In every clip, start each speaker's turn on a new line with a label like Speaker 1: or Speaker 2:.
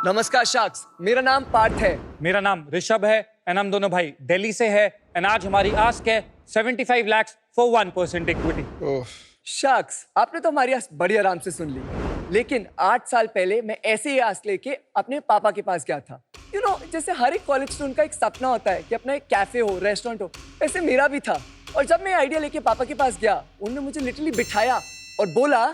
Speaker 1: नमस्कार शाक्स, मेरा नाम पार्थ है।
Speaker 2: मेरा नाम ऋषभ है एंड हम दोनों भाई दिल्ली से है एंड आज हमारी आस्क है 75 lakhs फॉर 1% इक्विटी।
Speaker 1: शाक्स, आपने तो हमारी आस्क बड़ी आराम से सुन ली, लेकिन 8 साल पहले मैं ऐसे ही आस्क लेके अपने पापा के पास गया था। जैसे हर एक कॉलेज स्टूडेंट का एक सपना होता है कि अपना एक कैफे हो, रेस्टोरेंट हो, वैसे मेरा भी था। और जब मैं आइडिया लेके पापा के पास गया, उन्होंने मुझे लिटरली बिठाया और बोला,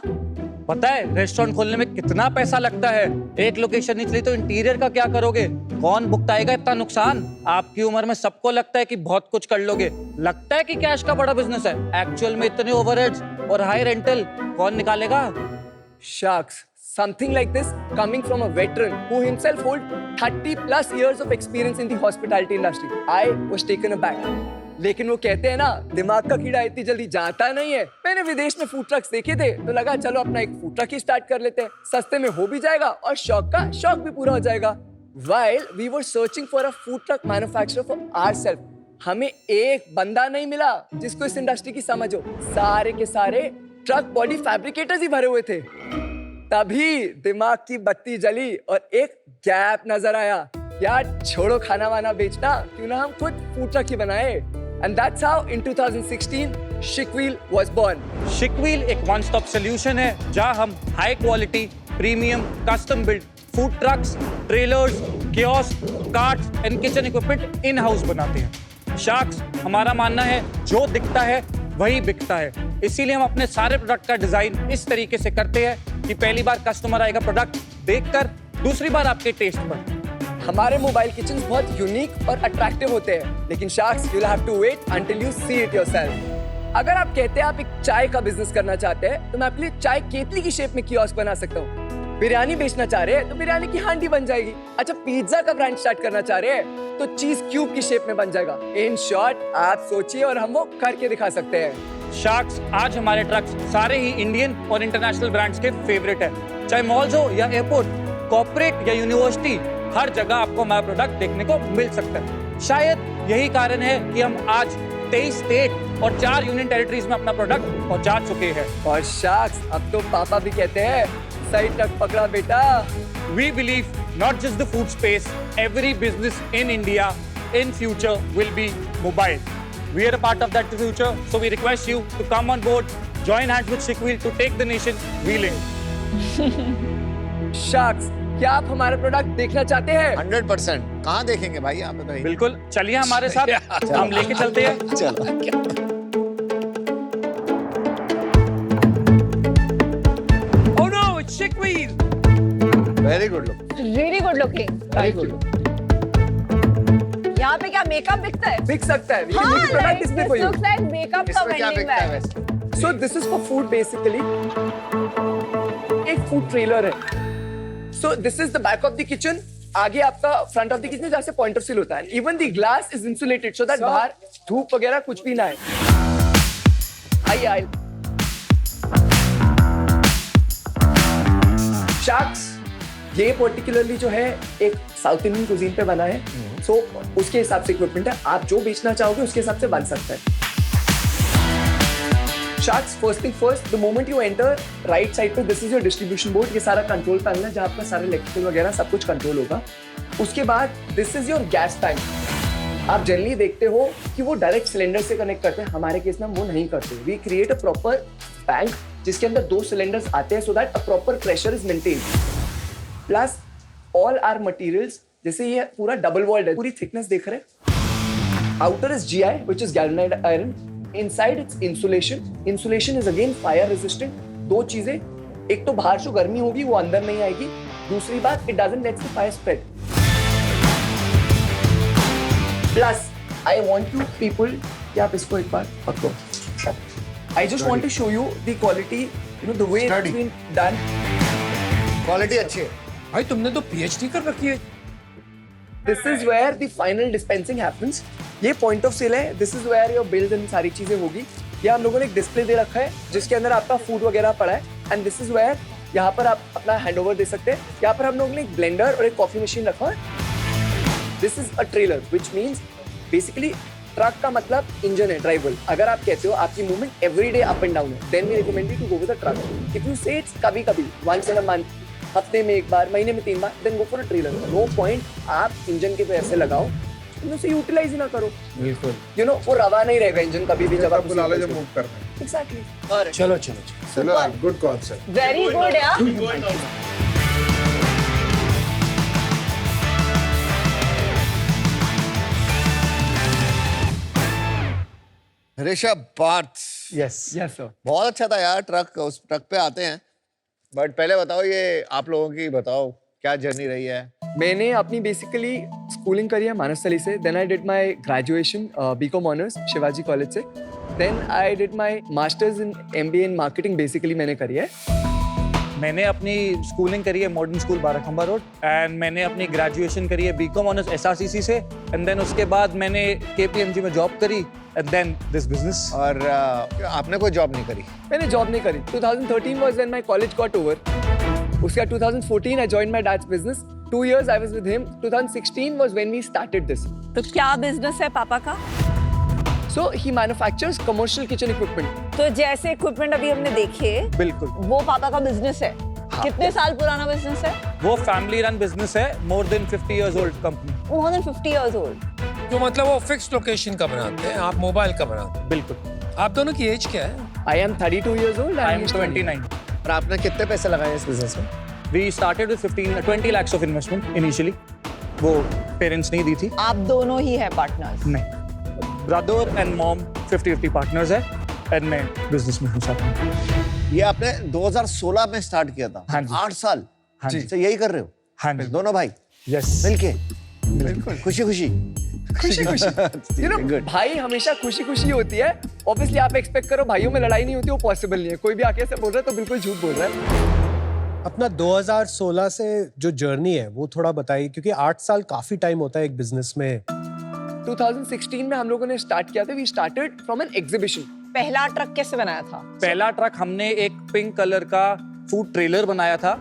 Speaker 2: पता है रेस्टोरेंट खोलने में कितना पैसा लगता है? एक लोकेशन नहीं चली तो इंटीरियर का क्या करोगे? कौन भुगताएगा इतना नुकसान? आपकी उम्र में सबको लगता है कि बहुत कुछ कर लोगे, लगता है कि कैश का बड़ा बिजनेस है, एक्चुअल में इतने ओवरहेड्स और हाई रेंटल कौन निकालेगा?
Speaker 1: Sharks, something like this coming from a veteran who himself holds 30+ years of experience in the hospitality industry. I was taken aback. लेकिन वो कहते हैं ना, दिमाग का कीड़ा इतनी जल्दी जाता नहीं है। मैंने विदेश में फूड ट्रक्स देखे थे तो लगा चलो अपना एक फूड ट्रक ही स्टार्ट कर लेते हैं, सस्ते में हो भी जाएगा और शौक का शौक भी पूरा हो जाएगा। While we were searching for a food truck manufacturer for ourselves, हमें एक बंदा नहीं मिला जिसको इस इंडस्ट्री की समझ हो। सारे के सारे ट्रक बॉडी फैब्रिकेटर्स ही भरे हुए थे। तभी दिमाग की बत्ती जली और एक गैप नजर आया। यार छोड़ो खाना वाना बेचना, क्यों ना हम खुद फूड ट्रक ही बनाए। And that's how in 2016 Shickwheel was born.
Speaker 2: Shickwheel एक वन स्टॉप सोल्यूशन है जहां हम high quality, premium, custom build food trucks, trailers, kiosk, carts and kitchen equipment in house बनाते हैं। शार्क्स, हमारा मानना है जो दिखता है वही बिकता है, इसीलिए हम अपने सारे प्रोडक्ट का डिजाइन इस तरीके से करते हैं कि पहली बार कस्टमर आएगा प्रोडक्ट देखकर, दूसरी बार आपके टेस्ट पर।
Speaker 1: हमारे मोबाइल किचन बहुत यूनिक और अट्रैक्टिव होते हैं, लेकिन sharks, you'll have to wait until you see it yourself. अगर आप कहते हैं आप एक चाय का बिजनेस करना चाहते हैं तो मैं आपके लिए चाय केतली की शेप में कियोस्क बना सकता हूँ। बिरयानी बेचना चाह रहे हैं तो बिरयानी की हांडी बन जाएगी। अच्छा, पिज्जा का ब्रांड स्टार्ट करना चाह रहे हैं तो चीज क्यूब की शेप में बन जाएगा। इन शॉर्ट, आप सोचिए और हम वो करके दिखा सकते हैं।
Speaker 2: शार्क्स, आज हमारे ट्रक्स सारे ही इंडियन और इंटरनेशनल ब्रांड्स के फेवरेट है। चाहे मॉल्स हो या एयरपोर्ट, कॉर्पोरेट या यूनिवर्सिटी, हर जगह आपको हमारा प्रोडक्ट देखने को मिल सकता है। शायद यही कारण है कि हम आज 23 स्टेट और 4 यूनियन टेरिटरीज में अपना प्रोडक्ट पहुंचा चुके हैं।
Speaker 1: और शार्क्स, अब तो पापा भी कहते हैं सही ट्रक पकड़ा बेटा।
Speaker 2: We believe not just the food space, every business in India in future will be mobile. We are a part of that future, so we request you to come on board, join hands with Shickwheel to take the nation wheeling.
Speaker 1: Sharks, क्या आप हमारा product देखना चाहते हैं?
Speaker 3: 100%। कहाँ देखेंगे भाई, आप बताइए।
Speaker 2: बिल्कुल, चलिए हमारे साथ, हम लेके चलते हैं।
Speaker 3: चलो।
Speaker 2: Oh no, it's Shickwheel.
Speaker 3: Very good look.
Speaker 4: Really good looking.
Speaker 1: Thank you.
Speaker 4: यहाँ पे क्या मेकअप बिकता है?
Speaker 1: बिक सकता है। We can make a product
Speaker 4: like
Speaker 1: display
Speaker 4: this
Speaker 1: for you.
Speaker 4: looks like makeup का
Speaker 3: इसमें क्या
Speaker 4: vending
Speaker 3: बिकता है
Speaker 4: bag.
Speaker 3: वैसे?
Speaker 1: So this is for food basically. एक फूड ट्रेलर है। So this is the back of the kitchen. आगे आपका फ्रंट ऑफ द किचन जहाँ से पॉइंट ऑफ सील होता है। Even the glass is insulated so that बाहर धूप वगैरह कुछ भी ना है। आइए। शार्क्स, ये पर्टिकुलरली जो है एक साउथ इंडियन कुजीन पे बना है। So उसके हिसाब से इक्विपमेंट है, आप जो बेचना चाहोगे उसके हिसाब से बन सकता है। Sharks, first thing first, the moment you enter, right side पे this is your distribution board. ये सारा कंट्रोल पैनल है जहाँ आपका सारे इलेक्ट्रिकल वगैरह सब कुछ कंट्रोल होगा। उसके बाद this is your gas tank. आप जनरली देखते हो कि वो डायरेक्ट सिलेंडर से कनेक्ट करते हैं, हमारे केस में हम वो नहीं करते। We create a proper tank जिसके अंदर 2 सिलेंडर्स आते हैं so that a proper pressure is maintained. Plus all our materials, जैसे ये पूरा डबल वॉल्ड है, पूरी थिकनेस देख रहे हैं। Outer is GI, which is galvanized iron. Inside it's insulation. Insulation is again fire resistant. 2 चीजें, एक तो बाहर जो गर्मी होगी वो अंदर नहीं आएगी, दूसरी बात it doesn't let the fire spread. Plus I want you people कि आप इसको एक बार पकड़ो। I just want to show you the quality, the way it's been done.
Speaker 3: Quality अच्छी है।
Speaker 5: भाई तुमने तो PhD कर रखी है।
Speaker 1: This is where the final dispensing happens. ये पॉइंट ऑफ सेल है। This is where your bills and सारी चीजें होगी। ये हम लोगों ने एक डिस्प्ले दे रखा है जिसके अंदर आपका फूड वगैरह पड़ा है। And this is where यहाँ पर आप अपना हैंडओवर दे सकते हैं। यहाँ पर हम लोगों ने एक ब्लेंडर और एक कॉफी मशीन रखा है। This is a trailer, which means basically truck का मतलब इंजन है, ड्राइवर। अगर आप कहते हो आपकी movement every day up and down है, then we recommend you to go with a truck. If you say it's कभी-कभी, once in a month, हफ्ते में एक बार, महीने में 3 बार, then go for a trailer. No point आप इंजन के पैसे लगाओ, तुम उसे यूटिलाइज ही ना करो।
Speaker 5: बिल्कुल।
Speaker 1: यू नो वो रवा नहीं रहेगा इंजन कभी भी जब आप
Speaker 6: बुला लो जब मूव करना है।
Speaker 1: एग्जैक्टली।
Speaker 5: चलो चलो
Speaker 6: चलो गुड कॉन्सेप्ट।
Speaker 4: वेरी गुड यार।
Speaker 3: Rishabh Parth,
Speaker 2: yes
Speaker 1: yes sir.
Speaker 3: बहुत अच्छा था यार। ट्रक, उस ट्रक पे आते हैं, बट पहले बताओ ये आप लोगों की बताओ क्या जर्नी रही है।
Speaker 1: मैंने अपनी बेसिकली स्कूलिंग करी है मानसतली से, then I did my graduation BCom honours Shivaji College से, then I did my masters in MBA in marketing basically मैंने करी है।
Speaker 2: मैंने अपनी स्कूलिंग करी है Modern School Barakhamba Road, and मैंने अपनी ग्रेजुएशन करी है बीकॉम ऑनर्स एसआरसीसी से, एंड देन उसके बाद मैंने केपीएमजी में जॉब करी, एंड देन दिस बिजनेस।
Speaker 3: और आपने कोई जॉब नहीं करी?
Speaker 1: मैंने जॉब नहीं करी। 2013 was when my college got over. उसके बाद 2014 I joined my dad's business. 2 years I was with him. 2016 was when we started this.
Speaker 4: तो क्या बिजनेस है पापा का?
Speaker 1: So he manufactures commercial kitchen equipment.
Speaker 4: तो जैसे इक्विपमेंट अभी हमने देखे,
Speaker 2: बिल्कुल,
Speaker 4: वो पापा का बिजनेस है। कितने साल पुराना बिजनेस है?
Speaker 2: वो फैमिली रन बिजनेस है, more than 50 years old company.
Speaker 4: More than 50 years old.
Speaker 5: तो मतलब वो फिक्स लोकेशन का बनाते हैं, आप मोबाइल का बनाते हैं।
Speaker 2: बिल्कुल।
Speaker 5: आप दोनों की एज क्या है?
Speaker 1: I am 32 years old.
Speaker 2: I
Speaker 1: and
Speaker 2: am
Speaker 1: he's
Speaker 2: 29।
Speaker 3: और आपने कितने पैसे लगाए इस बिजनेस में?
Speaker 2: We started with 20 lakhs of investment initially, वो पेरेंट्स नहीं दी थी।
Speaker 4: आप दोनों ही हैं पार्टनर्स?
Speaker 2: नहीं, ब्रदर एंड मॉम 50-50 पार्टनर्स है, एंड मैं बिजनेस में हूँ साथ में।
Speaker 3: ये आपने 2016 में स्टार्ट किया था?
Speaker 2: हाँ जी।
Speaker 3: 8 साल?
Speaker 2: हाँ जी।
Speaker 3: तो यही कर रहे हो
Speaker 2: हाँ जी,
Speaker 3: दोनों भाई
Speaker 2: यस।
Speaker 3: मिलके?
Speaker 1: बिल्कुल
Speaker 3: खुशी खुशी।
Speaker 1: खुशी खुशी। You know,
Speaker 3: Good.
Speaker 1: भाई हमेशा खुशी खुशी होती है। Obviously आप एक्सपेक्ट करो भाइयों में लड़ाई नहीं होती, वो पॉसिबल नहीं है। कोई भी आके ऐसे बोल रहा है तो बिल्कुल झूठ बोल रहा है।
Speaker 7: अपना 2016 से जो जर्नी है वो थोड़ा बताइए, क्योंकि 8 साल काफी टाइम होता है एक बिजनेस में।
Speaker 1: 2016 में हम लोगों ने स्टार्ट किया था। We started from an exhibition.
Speaker 4: पहला ट्रक कैसे बनाया था?
Speaker 2: पहला ट्रक हमने एक पिंक कलर का फूड ट्रेलर बनाया था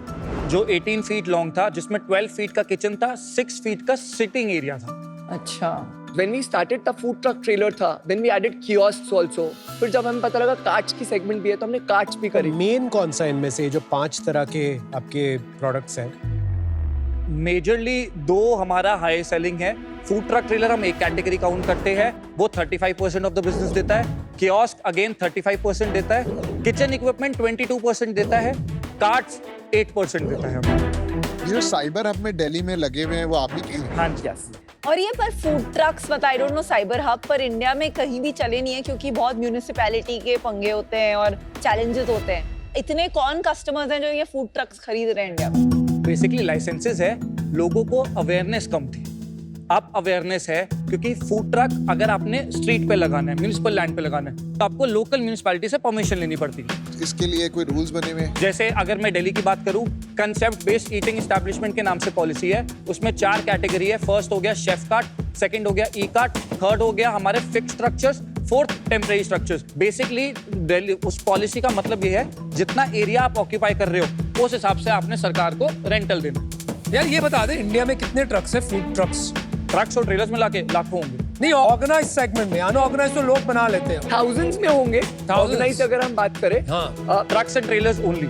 Speaker 2: जो 18 फीट लॉन्ग था, जिसमें 12 फीट का किचन था, 6 फीट का सिटिंग एरिया था।
Speaker 4: अच्छा।
Speaker 1: When we started the food truck trailer था, then we added kiosks also. फिर जब हमें पता लगा कार्ट्स की सेगमेंट भी है तो हमने कार्ट्स भी करी।
Speaker 7: मेन कौन सा इनमें से जो 5 तरह के आपके प्रोडक्ट्स हैं?
Speaker 2: मेजरली 2 हमारा हाई सेलिंग है। फूड ट्रक ट्रेलर हम एक कैटेगरी काउंट करते हैं, वो 35% ऑफ द बिजनेस देता है। कियोस्क अगेन 35% देता है। किचन इक्विपमेंट 22% देता है। कार्ट्स 8% देता है हमें।
Speaker 6: जो साइबर हब में दिल्ली में लगे हुए हैं वो आप ही के हैं?
Speaker 2: हाँ जी,
Speaker 1: Yes.
Speaker 4: और ये पर फूड ट्रक्स बता, I don't know cyber hub पर इंडिया में कहीं भी चले नहीं है, क्योंकि बहुत म्यूनिसिपैलिटी के पंगे होते हैं और चैलेंजेस होते हैं। इतने कौन कस्टमर्स हैं जो ये फूड ट्रक्स खरीद रहे हैं इंडिया में?
Speaker 2: बेसिकली लाइसेंसेस है, लोगों को अवेयरनेस कम थी, अब अवेयरनेस है, क्योंकि फूड ट्रक अगर आपने स्ट्रीट पे लगाना है, म्यूनिसिपल लैंड पे लगाना है, तो आपको लोकल म्यूनिसिपैलिटी से परमिशन लेनी पड़ती है।
Speaker 6: इसके लिए कोई रूल्स बने हुए हैं?
Speaker 2: जैसे अगर मैं दिल्ली की बात करूं, कंसेप्ट बेस्ड ईटिंग एस्टैब्लिशमेंट के नाम से पॉलिसी है। उसमें 4 कैटेगरी है। फर्स्ट हो गया शेफ कार्ट, सेकंड हो गया ई कार्ट, थर्ड हो गया हमारे fix structures, fourth temporary structures. Basically Delhi उस पॉलिसी का मतलब ये है, जितना एरिया आप ऑक्यूपाई कर रहे हो उस हिसाब से आपने सरकार को रेंटल देना।
Speaker 5: यार ये बता दे, इंडिया में कितने ट्रक्स है, फूड ट्रक्स?
Speaker 2: ट्रक्स और ट्रेलर्स मिला के लाखों होंगे।
Speaker 5: नहीं, ऑर्गेनाइज सेगमेंट में, अनऑर्गेनाइज तो लोग बना लेते हैं।
Speaker 1: Thousands में होंगे। Organized अगर हम बात करें।
Speaker 5: हाँ।
Speaker 2: Trucks and trailers only.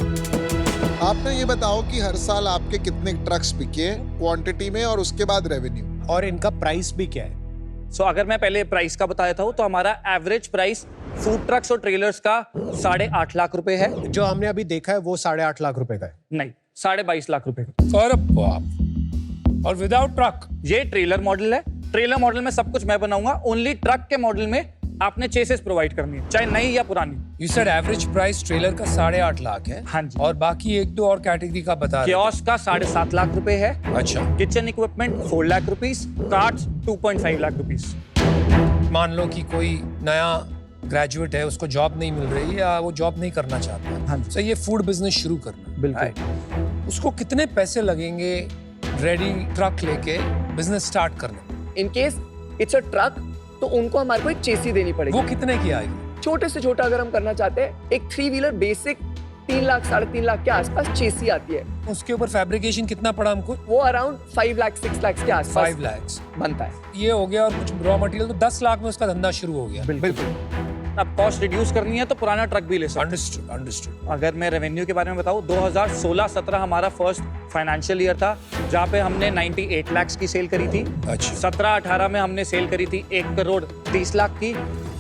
Speaker 6: आपने ये बताओ कि हर साल आपके कितने ट्रक्स बिके क्वांटिटी में और उसके बाद रेवेन्यू,
Speaker 7: और इनका प्राइस भी क्या है?
Speaker 2: सो अगर मैं पहले प्राइस का बताया था तो हमारा एवरेज प्राइस फूड ट्रक्स और ट्रेलर्स का 8.5 लाख रुपए है।
Speaker 7: जो हमने अभी देखा है वो 8.5 लाख रुपए का है।
Speaker 2: नहीं, 22.5 लाख रुपए का।
Speaker 5: अरे बाप। और विदाउट ट्रक?
Speaker 2: ये ट्रेलर मॉडल है। ट्रेलर मॉडल में सब कुछ मैं बनाऊंगा। ओनली ट्रक के मॉडल में आपने चेसेस प्रोवाइड करनी है, चाहे नई या पुरानी।
Speaker 5: You said average price trailer का 8.5 लाख है।
Speaker 2: हाँ जी।
Speaker 5: और बाकी 1-2 और कैटेगरी का बता रहे
Speaker 2: कियोस्क का 7.5 लाख रुपए है।
Speaker 5: हो। अच्छा,
Speaker 2: kitchen equipment 4 lakh rupees, carts 2.5 lakh rupees.
Speaker 5: मान लो कि कोई नया ग्रेजुएट है, उसको जॉब नहीं मिल रही या वो जॉब नहीं करना चाहता है,
Speaker 2: हाँ जी।
Speaker 5: तो ये फूड बिजनेस शुरू करना,
Speaker 2: बिल्कुल।
Speaker 5: उसको कितने पैसे लगेंगे रेडी ट्रक लेके बिजनेस स्टार्ट करने?
Speaker 1: In case it's a truck, तो उनको हमारे को एक चेसी देनी पड़ेगी।
Speaker 5: वो कितने की आएगी?
Speaker 1: छोटे से छोटा अगर हम करना चाहते हैं, एक 3 व्हीलर बेसिक 3 लाख 3.5 लाख के आसपास चेसी आती है।
Speaker 5: उसके ऊपर फैब्रिकेशन कितना पड़ा हमको?
Speaker 1: वो अराउंड 5 लाख 6 लाख के आसपास
Speaker 5: 5 लाख
Speaker 1: बनता है।
Speaker 5: ये हो गया, और कुछ रॉ मटेरियल तो 10 लाख में उसका धंधा शुरू हो गया।
Speaker 2: बिल्कुल। अब कॉस्ट रिड्यूस करनी है तो पुराना ट्रक भी ले सकते
Speaker 5: अंडरस्टूड अंडरस्टूड
Speaker 2: हैं। अगर मैं रेवेन्यू के बारे में बताऊं, 2016-17 हमारा फर्स्ट फाइनेंशियल ईयर था जहाँ पे हमने 98 लाख की सेल करी थी।
Speaker 5: अच्छा
Speaker 2: 17-18 में हमने सेल करी थी 1 करोड़ 30 लाख की।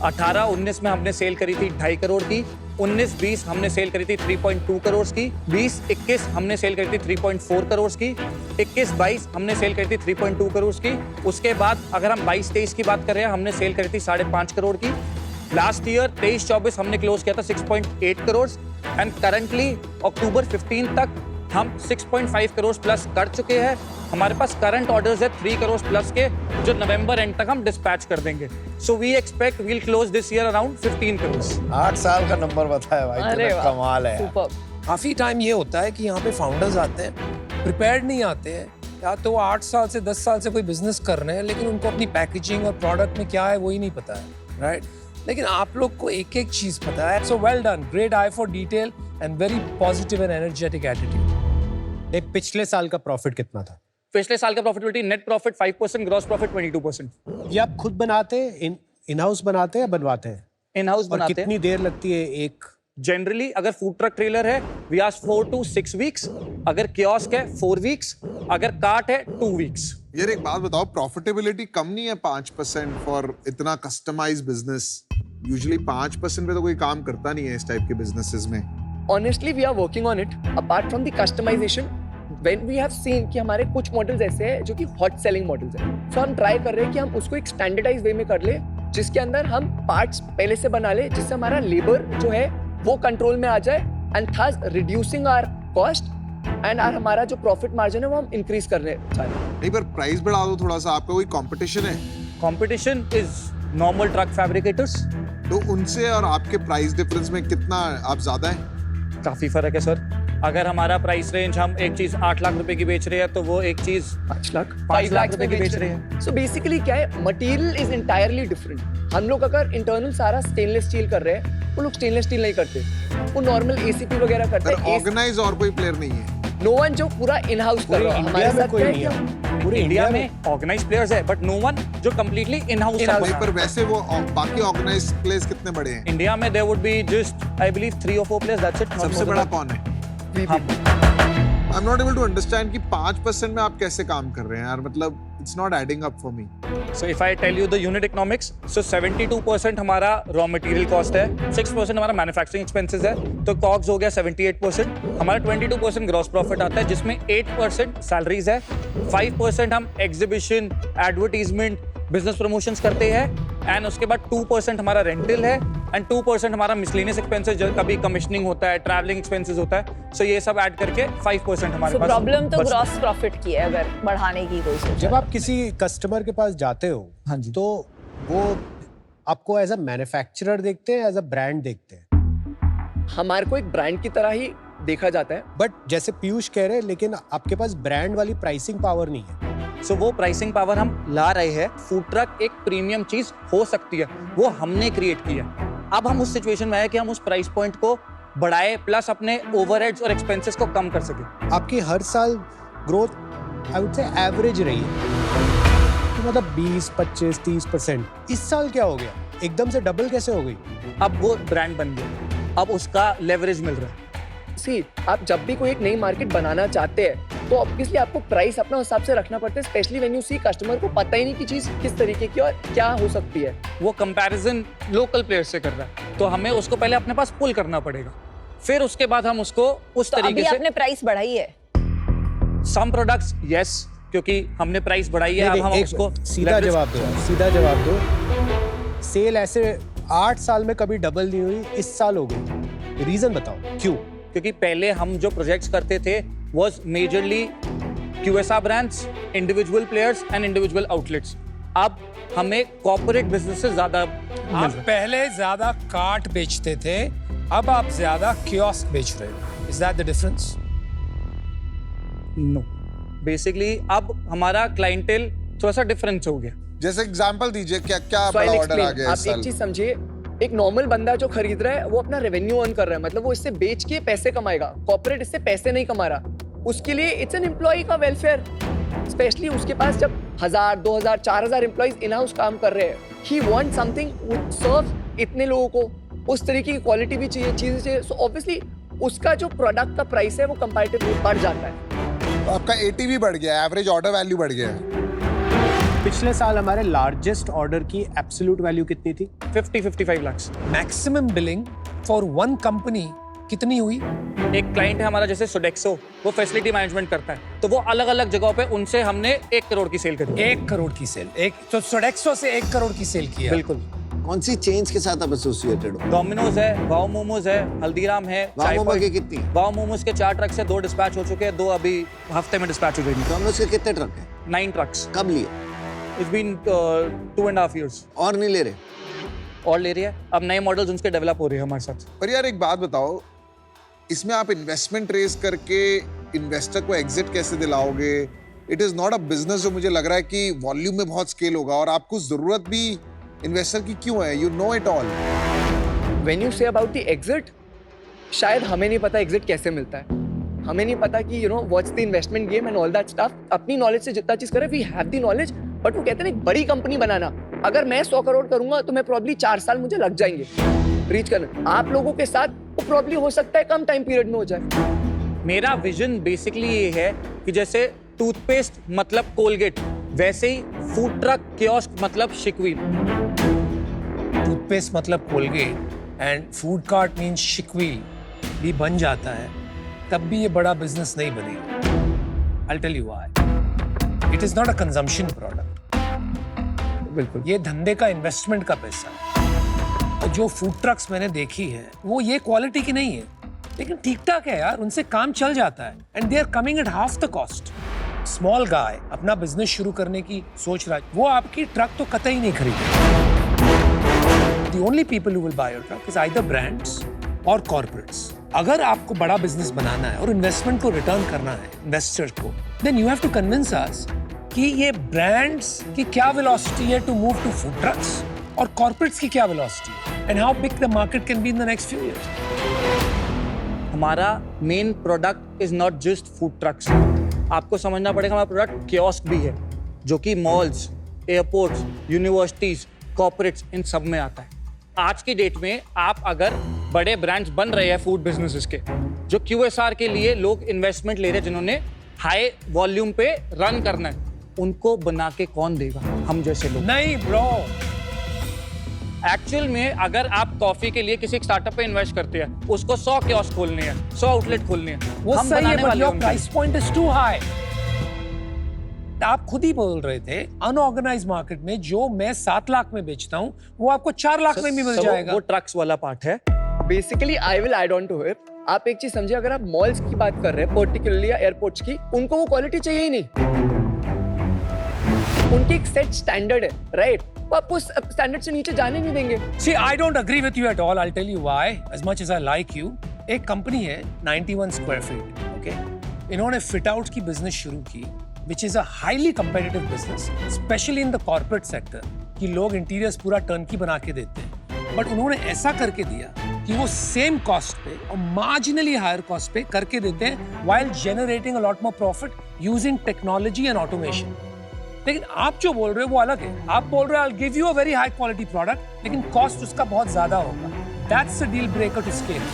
Speaker 2: 18-19 में हमने सेल करी थी 2.5 करोड़ की। 19-20 हमने सेल करी थी 3.2 करोड़ की। 20-21 हमने सेल करी थी 3.4 करोड़ की। 21-22 हमने सेल करी थी 3.2 करोड़ की। उसके बाद अगर हम 22-23 की बात कर रहे हैं, हमने सेल करी थी 5.5 करोड़ की। लास्ट ईयर 23-24 हमने क्लोज किया था 6.8 करोड़ एंड करंटली अक्टूबर 15 तक हम 6.5 करोड़ प्लस कर चुके हैं। हमारे पास करंट ऑर्डर्स है 3 करोड़ प्लस के, जो नवंबर एंड तक हम डिस्पैच कर देंगे। So we expect we'll close this year around 15 crore.
Speaker 3: 8 साल का नंबर बताया भाई,
Speaker 4: अरे
Speaker 3: तो
Speaker 4: वाह,
Speaker 3: कमाल है यार।
Speaker 4: सुपर।
Speaker 5: काफी टाइम ये होता है कि यहाँ पे फाउंडर्स आते हैं, प्रिपेयर्ड नहीं आते हैं, या तो 8 साल से 10 साल से कोई बिजनेस कर रहे हैं लेकिन उनको अपनी पैकेजिंग और प्रोडक्ट में क्या है वही नहीं पता है, राइट? लेकिन आप लोग को एक एक चीज पता है। So well done, great I for detail and very positive and energetic attitude.
Speaker 7: एक पिछले साल का प्रॉफिट कितना था?
Speaker 2: पिछले साल का प्रॉफिटिबिलिटी नेट प्रॉफिट 5%, ग्रॉस प्रॉफिट 22%।
Speaker 7: ये आप खुद बनाते हैं, इन हाउस बनाते हैं या बनवाते हैं?
Speaker 2: इन हाउस
Speaker 7: और
Speaker 2: बनाते
Speaker 7: कितनी
Speaker 2: हैं।
Speaker 7: देर लगती है एक?
Speaker 2: जनरली अगर फूड ट्रक ट्रेलर है वी आर 4 to 6 वीक्स, अगर कियोस्क है 4 वीक्स, अगर कार्ट है 2 वीक्स।
Speaker 6: यार एक बात बताओ, प्रॉफिटेबिलिटी कम नहीं है 5% फॉर इतना कस्टमाइज बिजनेस? यूजुअली 5% पे तो कोई काम करता नहीं है इस टाइप के बिजनेसेस में।
Speaker 1: Honestly, we are working on it. Apart from the customization, when we have seen कि हमारे कुछ मॉडल्स ऐसे हैं जो कि हॉट सेलिंग मॉडल्स हैं, so हम ट्राई कर रहे हैं कि हम उसको एक स्टैंडर्डाइज वे में कर ले, जिसके अंदर हम पार्ट्स पहले से बना ले, जिससे हमारा लेबर जो है वो कंट्रोल में आ जाए and thus reducing our cost and हमारा जो प्रॉफिट मार्जिन है वो हम इंक्रीज करने चाह रहे हैं।
Speaker 6: नहीं पर प्राइस बढ़ा दो थोड़ा सा, आपका कोई कंपटीशन है?
Speaker 2: Competition is normal truck fabricators.
Speaker 6: तो उनसे और आपके प्राइस डिफरेंस में कितना आप ज्यादा है?
Speaker 2: काफी फर्क है सर। अगर हमारा प्राइस रेंज हम एक चीज 8 लाख रुपए की बेच रहे हैं तो वो एक चीज
Speaker 1: 5 लाख
Speaker 2: 5 लाख रुपए की बेच रहे हैं।
Speaker 1: सो बेसिकली क्या है, मटेरियल इज इंटायरली डिफरेंट। हम लोग अगर इंटरनल सारा स्टेनलेस स्टील कर रहे हैं, वो लोग स्टेनलेस स्टील नहीं करते, वो नॉर्मल एसीपी वगैरह करते हैं।
Speaker 6: ऑर्गेनाइज और कोई प्लेयर नहीं है?
Speaker 1: नो वन जो पूरा इन हाउस कर रहा है।
Speaker 7: इंडिया में कोई नहीं है। पूरे
Speaker 2: इंडिया में ऑर्गेनाइज प्लेयर्स है बट नो वन जो कंप्लीटली इन हाउस
Speaker 6: नहीं पर वैसे वो बाकी ऑर्गेनाइज प्लेयर्स कितने बड़े हैं?
Speaker 2: इंडिया में there would be just I believe 3 or 4 players, that's it.
Speaker 6: सबसे बड़ा कौन है? I am not able to understand कि 5% में आप कैसे काम कर रहे हैं यार, मतलब it's not adding up for me.
Speaker 2: So if I tell you the unit economics, so 72% हमारा raw material cost है, 6% हमारा manufacturing expenses है, तो COGS हो गया 78%, हमारा 22% gross profit आता है जिसमें 8% salaries है, 5% हम exhibition, advertisement, business promotions करते हैं, and उसके बाद 2% हमारा rental है, and 2% हमारा miscellaneous expenses, जो कभी commissioning होता है, traveling expenses होता है, so ये सब add करके 5% हमारे पास
Speaker 4: प्रॉब्लम तो
Speaker 2: बचता है।
Speaker 4: ग्रॉस प्रॉफिट की है अगर बढ़ाने की कोई सोच।
Speaker 7: जब आप किसी कस्टमर के पास जाते हो,
Speaker 2: हाँ जी।
Speaker 7: तो वो आपको एज अ मैन्युफैक्चरर देखते हैं, एज अ ब्रांड देखते हैं?
Speaker 1: हमारे को एक ब्रांड की तरह ही देखा जाता है।
Speaker 7: बट जैसे पीयूष कह रहे हैं, लेकिन आपके पास ब्रांड वाली प्राइसिंग पावर नहीं है।
Speaker 2: सो वो प्राइसिंग पावर हम ला रहे हैं। फूड ट्रक एक प्रीमियम चीज हो सकती है, वो हमने क्रिएट की है। अब हम उस सिचुएशन में आए कि हम उस प्राइस पॉइंट को बढ़ाए प्लस अपने ओवरहेड्स और एक्सपेंसेस को कम कर सके।
Speaker 7: आपकी हर साल ग्रोथ आई वुड से एवरेज रही है, तो मतलब 20, 25, 30%। इस साल क्या हो गया, एकदम से डबल कैसे हो गई?
Speaker 2: अब वो ब्रांड बन गया, अब उसका लेवरेज मिल रहा है।
Speaker 1: सी, आप जब भी कोई एक नई मार्केट बनाना चाहते हैं तो ऑब्वियसली आपको प्राइस अपना हिसाब से रखना पड़ता है, specially when you see customer को पता ही नहीं कि चीज किस तरीके की और क्या हो सकती है।
Speaker 2: वो कंपैरिजन लोकल प्लेयर से कर रहा है, तो हमें उसको पहले अपने पास पुल करना पड़ेगा, फिर उसके बाद हम उसको उस
Speaker 4: तो
Speaker 2: तरीके
Speaker 4: अभी
Speaker 2: से।
Speaker 4: आपने प्राइस बढ़ाई है?
Speaker 2: सम प्रोडक्ट्स यस, क्योंकि हमने प्राइस बढ़ाई है। अब हम
Speaker 7: एक
Speaker 2: उसको
Speaker 7: सीधा
Speaker 2: leverage-
Speaker 7: जवाब दो यार, सीधा जवाब दो। सेल ऐसे 8 साल में कभी डबल नहीं हुई, इस साल हो गई, रीजन बताओ क्यों?
Speaker 2: क्योंकि पहले हम जो प्रोजेक्ट्स करते थे was majorly QSR brands, individual players and individual outlets. अब हमें कॉर्पोरेट बिजनेस से ज्यादा
Speaker 5: आप पहले ज्यादा कार्ट बेचते थे, अब आप ज्यादा कियोस्क बेच रहे हो। Is that the difference?
Speaker 2: No, basically अब हमारा क्लाइंटेल थोड़ा सा डिफरेंस हो गया।
Speaker 6: जैसे एग्जांपल दीजिए, क्या क्या
Speaker 1: So I'll
Speaker 6: बड़ा ऑर्डर आ
Speaker 1: explain.
Speaker 6: गया
Speaker 1: आप
Speaker 6: इस
Speaker 1: एक
Speaker 6: साल?
Speaker 1: चीज समझिए, एक नॉर्मल बंदा जो खरीद रहा है वो अपना रेवेन्यू अर्न कर रहा है, मतलब वो इससे बेच के पैसे कमाएगा। कॉर्पोरेट इससे पैसे नहीं कमा रहा, उसके लिए इट्स एन एम्प्लॉय का वेलफेयर। स्पेशली उसके पास जब 1000, 2000, 4000 एम्प्लॉइज इन हाउस काम कर रहे हैं, he want something which serves इतने लोगों को उस तरीके की क्वालिटी भी चाहिए, चीजें चाहिए, सो ऑब्वियसली उसका जो प्रोडक्ट का प्राइस है वो कंपैरेटिवली बढ़ जाता है।
Speaker 6: तो आपका एटीवी बढ़ गया, एवरेज ऑर्डर वैल्यू बढ़ गया है।
Speaker 7: पिछले साल हमारे लार्जेस्ट ऑर्डर की एब्सोल्यूट वैल्यू कितनी थी?
Speaker 2: 50-55 lakhs।
Speaker 5: Maximum billing for one company कितनी हुई?
Speaker 2: एक क्लाइंट है हमारा जैसे सोडेक्सो, वो फैसिलिटी मैनेजमेंट करता है, तो वो अलग अलग जगहों पे उनसे हमने 1 करोड़ की सेल करी।
Speaker 5: 1 करोड़ की सेल, एक तो सोडेक्सो से 1 करोड़ की सेल किया।
Speaker 2: बिल्कुल।
Speaker 3: कौन सी चेन्स के साथ आप एसोसिएटेड हो?
Speaker 2: डोमिनोज है, वाओ मोमोज है, हल्दीराम है,
Speaker 3: वाओ मोमो के कितनी?
Speaker 2: वाओ मोमोज के 4 ट्रक से 2 डिस्पैच हो चुके हैं, 2 अभी हफ्ते में डिस्पैच हो जाएंगे।
Speaker 3: डोमिनोज के कितने ट्रक हैं?
Speaker 2: 9 ट्रक्स।
Speaker 3: कब लिए?
Speaker 2: It's been 2.5 years।
Speaker 3: और नहीं ले रहे?
Speaker 2: और ले रही है, अब नए मॉडल्स उनके डेवलप हो रहे हैं हमारे साथ।
Speaker 6: पर यार एक बात बताओ, इसमें आप इन्वेस्टमेंट रेज करके इन्वेस्टर को एग्जिट कैसे दिलाओगे? It is not a business जो मुझे लग रहा है कि वॉल्यूम में बहुत स्केल होगा, और आपको जरूरत भी इन्वेस्टर की क्यों है? You know it all.
Speaker 1: When you say about the exit, शायद हमें नहीं पता एग्जिट कैसे मिलता है, हमें नहीं पता कि what's the investment game and all that stuff. अपनी नॉलेज से जितना चीज करें, we have the knowledge, but वो कहते हैं ना एक बड़ी कंपनी बनाना, अगर मैं 100 करोड़ करूंगा तो मैं प्रॉब्ली 4 साल मुझे लग जाएंगे रीच करना। आप लोगों के साथ वो प्रॉब्ली हो सकता है कम टाइम पीरियड में हो जाए।
Speaker 2: मेरा विजन बेसिकली ये है कि जैसे टूथपेस्ट मतलब कोलगेट, वैसे ही फूड ट्रक कियोस्क मतलब शिकवीर।
Speaker 5: टूथपेस्ट मतलब Colgate and food cart means शिकवील भी बन जाता है, तब भी ये बड़ा बिजनेस नहीं बनेगा। I'll tell you why. It is not a consumption product.
Speaker 1: बिल्कुल,
Speaker 5: ये धंधे का इन्वेस्टमेंट का पैसा है। तो जो फूड ट्रक्स मैंने देखी है वो ये क्वालिटी की नहीं है, लेकिन ठीक ठाक है यार, उनसे काम चल जाता है and they are coming at half the cost. Small guy अपना बिजनेस शुरू करने की सोच रहा है, वो आपकी ट्रक तो कतई नहीं खरीदेगा। The only people who will buy your truck is either brands or corporates. अगर आपको बड़ा बिजनेस बनाना है और इन्वेस्टमेंट को रिटर्न करना है इन्वेस्टर को, then you have to convince us कि ये ब्रांड्स की क्या वेलोसिटी है to move to food trucks और कॉर्पोरेट्स की क्या वेलोसिटी है and how big the market can be in the next few years.
Speaker 2: हमारा main product is not just food trucks. आपको समझना पड़ेगा हमारा प्रोडक्ट कियोस्क भी है, जो कि मॉल्स, एयरपोर्ट्स, यूनिवर्सिटीज, कॉर्पोरेट्स, इन सब में आता है। आज की डेट में आप अगर बड़े ब्रांड्स बन रहे हैं फूड बिजनेसेस के, जो QSR के लिए लोग इन्वेस्टमेंट ले रहे हैं, जिन्होंने हाई वॉल्यूम पे रन करना है, उनको बना के कौन देगा? हम जैसे लोग
Speaker 5: नहीं ब्रो।
Speaker 2: एक्चुअल में अगर आप कॉफी के लिए किसी स्टार्टअप पे इन्वेस्ट करते हैं, उसको 100 कियोस्क खोलने हैं, 100 आउटलेट खोलने हैं,
Speaker 5: वो
Speaker 2: हम
Speaker 5: सही है,
Speaker 2: बनाने
Speaker 5: but
Speaker 2: वाले
Speaker 5: your
Speaker 2: होंगे।
Speaker 5: price point is too high. आप खुद ही बोल रहे थे अनऑर्गेनाइज्ड मार्केट में जो मैं 7 लाख में बेचता हूँ वो आपको 4 लाख में भी मिल
Speaker 2: सर,
Speaker 5: जाएगा।
Speaker 2: वो ट्रक्स वाला पार्ट है।
Speaker 1: Basically I will add on to it. आप एक चीज समझिए, अगर आप मॉल्स की बात कर रहे हैं पर्टिकुलरली या एयरपोर्ट्स की, उनको वो क्वालिटी चाहिए ही नहीं। उनकी एक सेट स्टैंडर्ड है, राइट? वो आपको स्टैंडर्ड से नीचे जाने नहीं देंगे।
Speaker 5: See, I don't agree with you at all. I'll tell you why. As much as I like you, एक कंपनी है 91 स्क्वायर फीट, ओके? इन्होंने फिट आउट की बिजनेस शुरू की, which is a highly competitive business, especially in the corporate sector, कि लोग interiors पूरा turnkey बना के देते हैं। बट उन्होंने ऐसा करके दिया कि वो सेम कॉस्ट पे और मार्जिनली हायर कॉस्ट पे करके देते हैं, while generating a lot more profit using technology and automation. लेकिन आप जो बोल रहे हो वो अलग है। आप बोल रहे हो I'll give you a very high quality product, लेकिन कॉस्ट उसका बहुत ज्यादा होगा। That's the deal breaker to scale.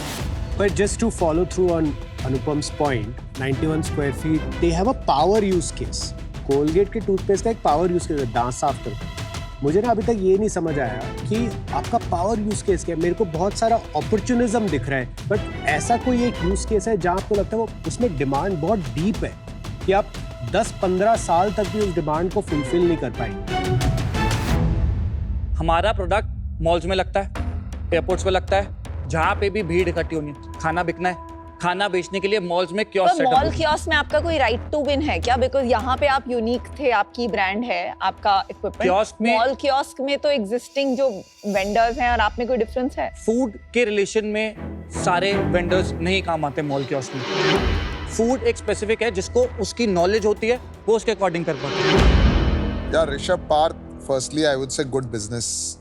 Speaker 7: But just to follow through on Anupam's point, 91 square feet, they have a power use case. Colgate के toothpaste का एक power use case है, दांत साफ करके। मुझे ना अभी तक ये नहीं समझ आया कि आपका पावर यूज केस क्या है। मेरे को बहुत सारा अपॉर्चुनिज्म दिख रहा है, बट ऐसा कोई एक यूज केस है जहाँ आपको लगता है वो उसमें डिमांड बहुत डीप है कि आप 10-15 साल तक भी उस डिमांड को फुलफिल नहीं कर पाएंगे।
Speaker 2: हमारा प्रोडक्ट मॉल्स में लगता है, एयरपोर्ट्स में लगता है, जहाँ पे भी भीड़ इकट्ठी होनी है, खाना बिकना है, खाना बेचने के लिए मॉल्स में कियोस्क
Speaker 4: तो
Speaker 2: सेटअप
Speaker 4: मॉल कियोस्क में आपका कोई राइट टू विन है क्या? बिकॉज यहाँ पे आप यूनिक थे, आपकी ब्रांड है, आपका इक्विपमेंट।
Speaker 2: कियोस्क में-
Speaker 4: मॉल कियोस्क में तो एग्जिस्टिंग जो वेंडर्स हैं और आप में कोई डिफरेंस है?
Speaker 2: फूड के रिलेशन में सारे वेंडर्स नहीं काम आते मॉल कियोस्क में। फूड एक स्पेसिफिक है, जिसको उसकी नॉलेज होती है, वो उसके अकॉर्डिंग कर पाते हैं।
Speaker 6: यार Rishabh, Parth, firstly I would say good business.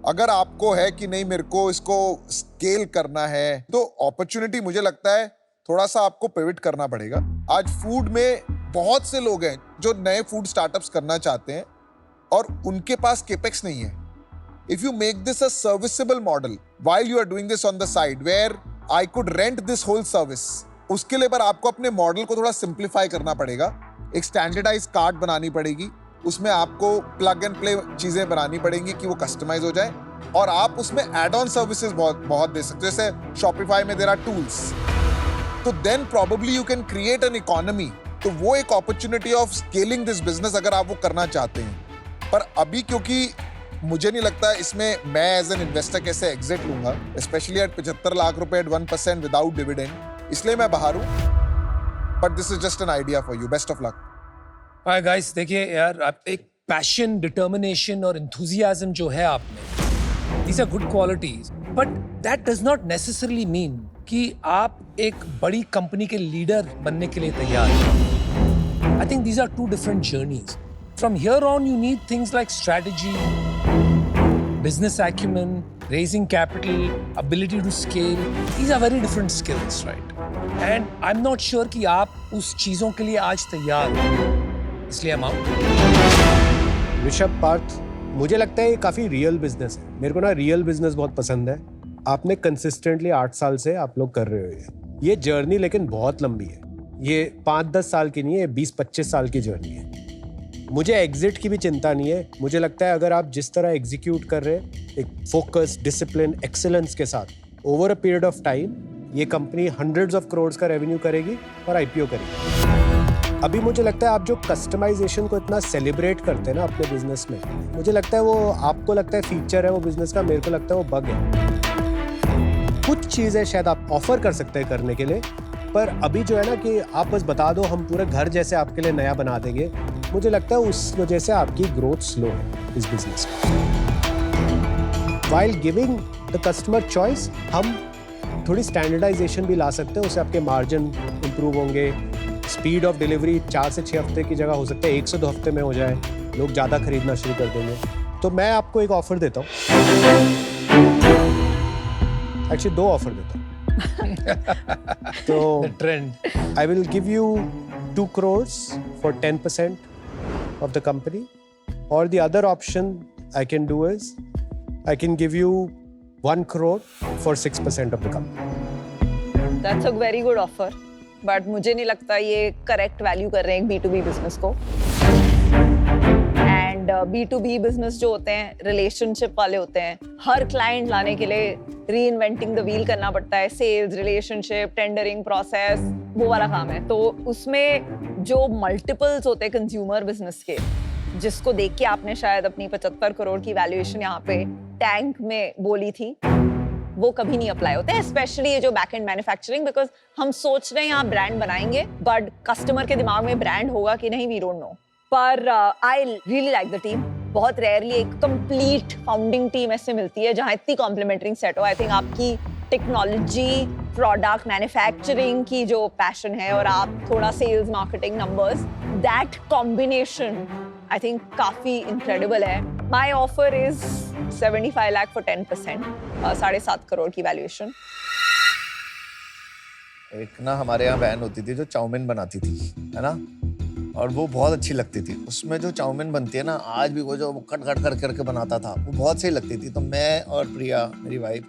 Speaker 6: अगर आपको है कि नहीं मेरे को इसको स्केल करना है, तो अपॉर्चुनिटी मुझे लगता है थोड़ा सा आपको पिवट करना पड़ेगा। आज फूड में बहुत से लोग हैं जो नए फूड स्टार्टअप्स करना चाहते हैं और उनके पास केपेक्स नहीं है। if you make this a serviceable model while you are doing this on the side where I could rent this whole service, उसके लिए पर आपको अपने मॉडल को थोड़ा सिंप्लीफाई करना पड़ेगा, एक स्टैंडर्डाइज कार्ड बनानी पड़ेगी, उसमें आपको प्लग एंड प्ले चीजें बनानी पड़ेंगी कि वो कस्टमाइज हो जाए, और आप उसमें एड ऑन सर्विसेज बहुत दे सकते हो, जैसे शॉपिफाई में देयर आर टूल्स, तो then probably you can create an economy. तो वो एक opportunity of scaling this business अगर आप वो करना चाहते हैं। पर अभी क्योंकि मुझे नहीं लगता इसमें मैं एज एन इन्वेस्टर कैसे एग्जिट लूंगा, स्पेशली एट 75 लाख रुपए एट 1% विदाउट डिविडेंड, इसलिए मैं बाहर हूं। But this is just an idea for you, best of luck.
Speaker 5: Hi guys, देखिए यार, आप एक पैशन, डिटर्मिनेशन और एंथुसियाज्म जो है आप में, these are good qualities, but that does not necessarily mean कि आप एक बड़ी कंपनी के लीडर बनने के लिए तैयार हैं। I think these are two different journeys. From here on, you need things like strategy, business acumen, raising capital, ability to scale. These are very different skills, right? And I'm not sure कि आप उस चीजों के लिए आज तैयार हो, इसलिए I'm out.
Speaker 7: ऋषभ, पार्थ, मुझे लगता है ये काफ़ी रियल बिजनेस है। मेरे को ना रियल बिजनेस बहुत पसंद है। आपने कंसिस्टेंटली 8 साल से आप लोग कर रहे हो ये जर्नी, लेकिन बहुत लंबी है। ये 5-10 साल की नहीं है, 20-25 साल की जर्नी है। मुझे एग्जिट की भी चिंता नहीं है। मुझे लगता है अगर आप जिस तरह एग्जीक्यूट कर रहे हैं, एक फोकस, डिसिप्लिन, एक्सेलेंस के साथ over a period of time, ये कंपनी हंड्रेड्स ऑफ करोड़ का रेवेन्यू करेगी और IPO करेगी। अभी मुझे लगता है आप जो कस्टमाइजेशन को इतना सेलिब्रेट करते हैं ना अपने बिजनेस में, मुझे लगता है वो आपको लगता है फीचर है वो बिजनेस का, मेरे को लगता है वो बग है। कुछ चीज़ें शायद आप ऑफर कर सकते हैं करने के लिए, पर अभी जो है ना कि आप बस बता दो हम पूरे घर जैसे आपके लिए नया बना देंगे, मुझे लगता है उस वजह से आपकी ग्रोथ स्लो है इस बिजनेस में। While giving the customer choice, हम थोड़ी स्टैंडर्डाइजेशन भी ला सकते हैं, उससे आपके मार्जिन इंप्रूव होंगे। स्पीड ऑफ डिलीवरी 4 से 6 हफ्ते की जगह हो सकता है 1 से 2 हफ्ते में हो जाए, लोग ज़्यादा खरीदना शुरू कर देंगे। तो मैं आपको एक ऑफर देता हूँ, एक्चुअली 2 ऑफर देता हूँ। तो
Speaker 5: The trend.
Speaker 7: I will give you 2 crores for 10% of the company, or the other option I can do is I can give you 1 crore for 6% of the company.
Speaker 4: That's a very good offer, but मुझे नहीं लगता ये correct value कर रहे हैं एक B2B business को। And B2B business जो होते हैं रिलेशनशिप वाले होते हैं, हर क्लाइंट लाने के लिए रीइन्वेंटिंग द व्हील करना पड़ता है, सेल्स, रिलेशनशिप, टेंडरिंग प्रोसेस, वो वाला काम है। तो उसमें जो मल्टीपल्स होते हैं कंज्यूमर बिजनेस के, जिसको देख के आपने शायद अपनी 75 करोड़ की वैल्यूएशन यहाँ पे टैंक में बोली थी, वो कभी नहीं अप्लाई होते हैं, स्पेशली ये जो बैक एंड मैन्युफैक्चरिंग, बिकॉज हम सोच रहे हैं यहाँ ब्रांड बनाएंगे, बट कस्टमर के दिमाग में ब्रांड होगा कि नहीं, वी डोंट नो। पर I really like the team. बहुत रेयरली एक कंप्लीट फाउंडिंग टीम ऐसे मिलती है जहाँ इतनी कॉम्प्लीमेंटरी सेट हो। आई थिंक आपकी टेक्नोलॉजी, प्रोडक्ट, मैन्युफैक्चरिंग की जो पैशन है और आप थोड़ा sales, marketing, numbers, that combination I think काफी इनक्रेडिबल है। My offer is 75 lakh for 10%, 7.5 crore की वैल्यूएशन।
Speaker 3: एक ना हमारे यहाँ बहन होती थी जो चाउमीन बनाती थी, है ना, और वो बहुत अच्छी लगती थी। उसमें जो चाउमीन बनती है ना, आज भी वो जो कट कट कर करके बनाता था, वो बहुत सही लगती थी। तो मैं और प्रिया, मेरी वाइफ,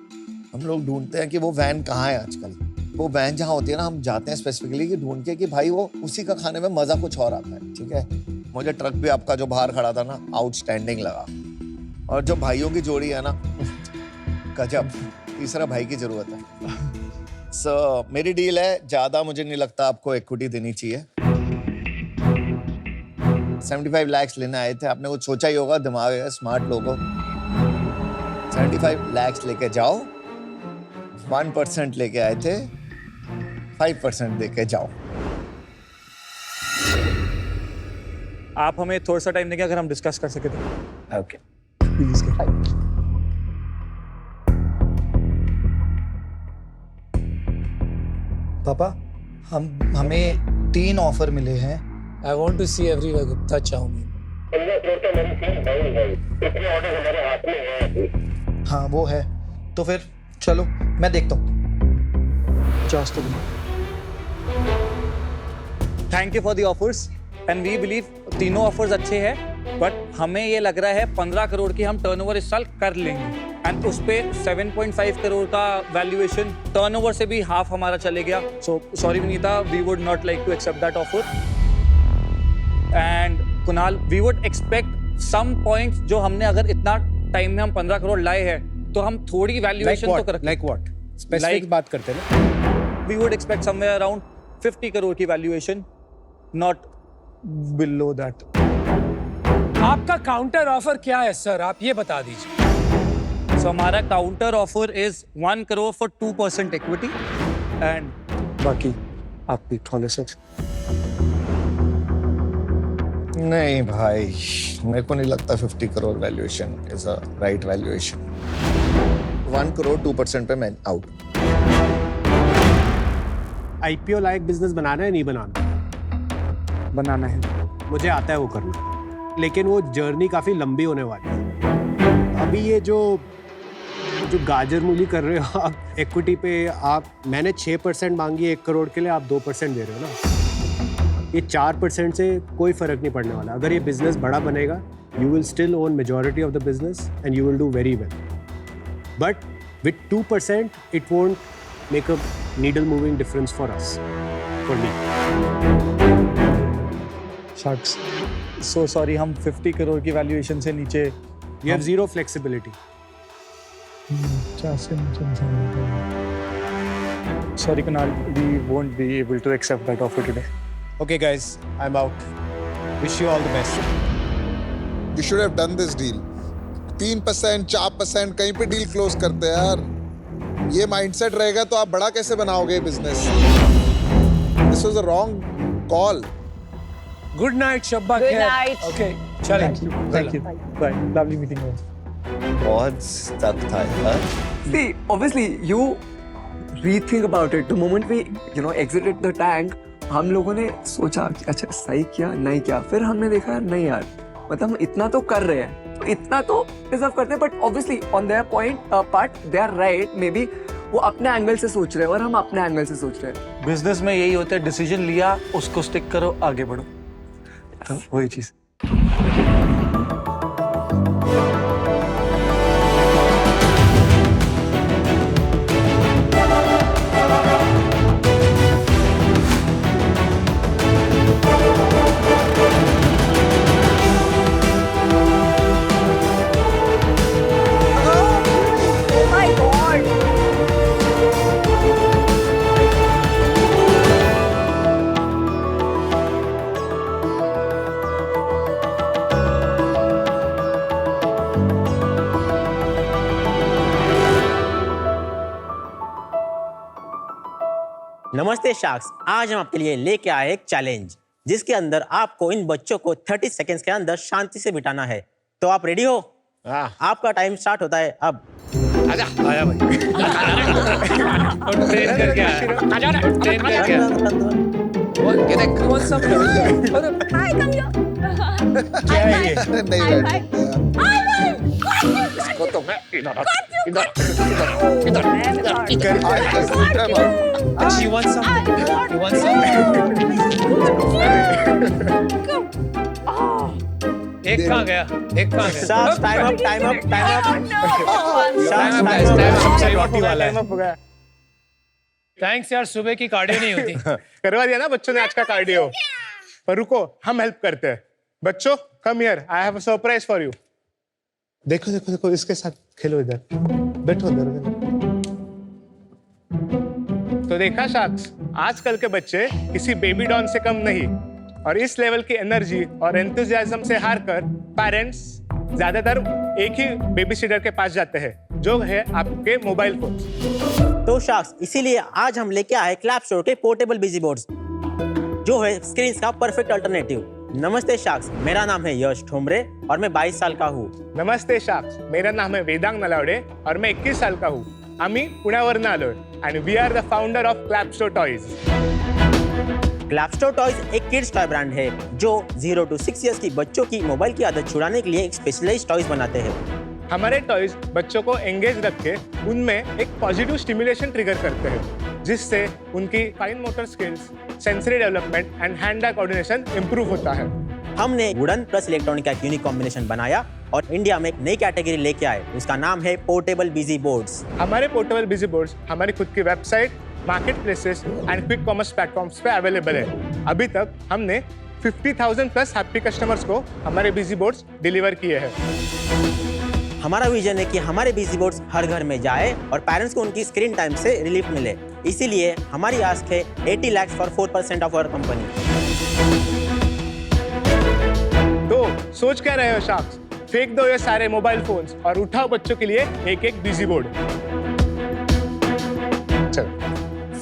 Speaker 3: हम लोग ढूंढते हैं कि वो वैन कहाँ है आजकल। वो वैन जहाँ होती है ना, हम जाते हैं स्पेसिफिकली कि ढूंढ के कि भाई वो उसी का खाने में मज़ा कुछ और आता है। ठीक है, मुझे ट्रक भी आपका जो बाहर खड़ा था ना, आउटस्टैंडिंग लगा। और जो भाइयों की जोड़ी है ना, गजब, तीसरा भाई की जरूरत है। सो मेरी डील है, ज़्यादा मुझे नहीं लगता आपको इक्विटी देनी चाहिए। 75 लाख लेने आए थे, आपने कुछ सोचा ही होगा, दिमाग है, स्मार्ट लोगों। 75 लाख लेके जाओ, 1% लेके आए थे, 5% लेके जाओ।
Speaker 2: आप हमें थोड़ा सा टाइम देंगे अगर हम डिस्कस कर सके तो।
Speaker 7: ओके,
Speaker 8: पापा, हमें 3 ऑफर मिले हैं।
Speaker 5: I want to see everywhere Gupta chowmein.
Speaker 8: हाँ वो है, तो फिर चलो मैं देखता हूँ।
Speaker 2: Thank you for the offers and we believe तीनों ऑफर्स अच्छे हैं, बट हमें ये लग रहा है 15 करोड़ की हम टर्नओवर इस साल कर लेंगे एंड उस पे 7.5 करोड़ का वैल्यूएशन टर्नओवर से भी हाफ हमारा चले गया. So sorry Vinita, we would not like to accept that offer. And Kunal, we would expect some points जो हमने अगर इतना टाइम में हम 15 करोड़ लाए हैं तो हम थोड़ी वैल्यूएशन तो कर
Speaker 7: लाइक व्हाट स्पेसिफिक बात करते हैं ना.
Speaker 2: We would expect somewhere around 50 crore की वैल्यूएशन, नॉट बिलो दैट.
Speaker 5: आपका काउंटर ऑफर क्या है सर, आप ये बता दीजिए.
Speaker 2: So हमारा counter offer is 1 crore for 2% equity and बाकी आपकी थॉलेसेस.
Speaker 3: नहीं भाई, मेरे को नहीं लगता 50 crore valuation is a right valuation. 1 crore 2% पे मैं आउट.
Speaker 7: आईपीओ लायक बिजनेस बनाना है नहीं बनाना?
Speaker 2: बनाना है.
Speaker 7: मुझे आता है वो करना, लेकिन वो जर्नी काफी लंबी होने वाली है. अभी ये जो गाजर मूली कर रहे हो आप इक्विटी पे, मैंने 6% मांगी 1 करोड़ के लिए, आप 2% दे रहे हो ना. ये 4% से कोई फर्क नहीं पड़ने वाला. अगर ये बिजनेस बड़ा बनेगा, you will still own majority of the business and you will do very well. But with 2% it won't make a needle moving difference for us, for me.
Speaker 2: Shots, so sorry, हम 50 करोड़ की valuation से नीचे.
Speaker 7: You have zero flexibility.
Speaker 2: Sorry Kunal, we won't be able to accept that offer today.
Speaker 7: Okay guys, I'm out. Wish you all the best.
Speaker 6: You should have done this deal. 3%, 4% कहीं पे deal close करते हैं यार. ये mindset रहेगा तो आप बड़ा कैसे बनाओगे business? This was a wrong call.
Speaker 5: Good night Shabba.
Speaker 4: Good night.
Speaker 5: Okay चलें.
Speaker 2: Thank you. Bye. Lovely meeting you.
Speaker 3: बहुत stuck था यार.
Speaker 1: See, obviously, you rethink about it. The moment we, exited the tank, हम लोगों ने सोचा कि अच्छा सही किया नहीं किया. फिर हमने देखा नहीं यार, मतलब हम इतना तो कर रहे हैं, तो इतना तो डिजर्व करते हैं. But obviously on their point part they are right. Maybe वो अपने एंगल से सोच रहे हैं और हम अपने एंगल से सोच रहे हैं.
Speaker 2: बिजनेस में यही होता है, डिसीजन लिया उसको स्टिक करो, आगे बढ़ो. तो वही चीज.
Speaker 9: नमस्ते शार्क्स, आज हम आपके लिए लेके आए एक चैलेंज जिसके अंदर आपको इन बच्चों को 30 सेकंड्स के अंदर शांति से बिठाना है. तो आप रेडी हो? आपका टाइम स्टार्ट होता है अब.
Speaker 5: आजा आया भाई. ट्रेन करके आया. ट्रेन करके आया. ये देख कौन सा.
Speaker 4: Hi, come here.
Speaker 5: क्या है ये?
Speaker 6: अरे नहीं
Speaker 4: Hi,
Speaker 6: बैठ. इसको तो मैं इधर.
Speaker 5: You want something? You want something? एक कहाँ गया? एक कहाँ गया?
Speaker 9: Sharks time up, time up, time up. Sharks
Speaker 5: time up वाला
Speaker 8: टाइम अप हो गया.
Speaker 5: थैंक्स यार, सुबह की कार्डियो नहीं होती.
Speaker 8: करवा दिया ना बच्चों ने आज का कार्डियो. पर रुको, हम हेल्प करते हैं. बच्चों come here, I have a surprise for you. देखो देखो देखो, इसके साथ खेलो. इधर बैठो. इधर तो देखा शार्क्स, आजकल के बच्चे किसी बेबी डॉन से कम नहीं. और इस लेवल की एनर्जी और एंथुसियाज्म से हारकर पेरेंट्स ज्यादातर एक ही बेबी सिटर के पास जाते हैं, जो है आपके मोबाइल फोन.
Speaker 9: तो शार्क्स, इसीलिए आज हम लेके आए क्लैपस्टोर के पोर्टेबल बिजी बोर्ड्स, जो है स्क्रीन का परफेक्ट अल्टरनेटिव. नमस्ते शार्क्स, मेरा नाम है यश ठोमरे और मैं 22 साल का हूँ.
Speaker 8: नमस्ते शार्क्स, मेरा नाम है वेदांग नलावडे और मैं 21 साल का हूँ. आम्ही पुण्यावरून आलोय आणि we are the founder of Clapstore Toys.
Speaker 9: Clapstore Toys एक किड्स टॉय ब्रांड है जो 0 to 6 इयर्स की बच्चों की मोबाइल की आदत छुड़ाने के लिए एक स्पेशलाइज्ड टॉयज बनाते हैं.
Speaker 8: हमारे टॉयज बच्चों को एंगेज रख के उनमें एक पॉजिटिव स्टिमुलेशन ट्रिगर करते हैं, जिससे उनकी fine motor skills, sensory development and hand eye coordination improve होता है.
Speaker 9: हमने वुडन प्लस इलेक्ट्रॉनिक का एक यूनिक कॉम्बिनेशन बनाया और इंडिया में एक नई कैटेगरी लेके आए। उसका नाम है पोर्टेबल बिजी बोर्ड्स।
Speaker 8: हमारे पोर्टेबल बिजी बोर्ड्स हमारी खुद की website, market places and quick commerce platforms पे अवेलेबल है। अभी तक हमने 50,000 प्लस हैप्पी कस्टमर्स को हमारे बिजी बोर्ड्स डिलीवर किए हैं।
Speaker 9: हमारा विजन है कि हमारे बिजी बोर्ड्स हर घर में जाए और पेरेंट्स को उनकी स्क्रीन टाइम से रिलीफ मिले। इसीलिए हमारी आस्क है 80 lakh for 4% of our company.
Speaker 8: तो सोच क्या रहे हो शार्क्स? फेंक दो ये सारे मोबाइल फोन्स और उठाओ बच्चों के लिए एक एक बिजी बोर्ड। चलो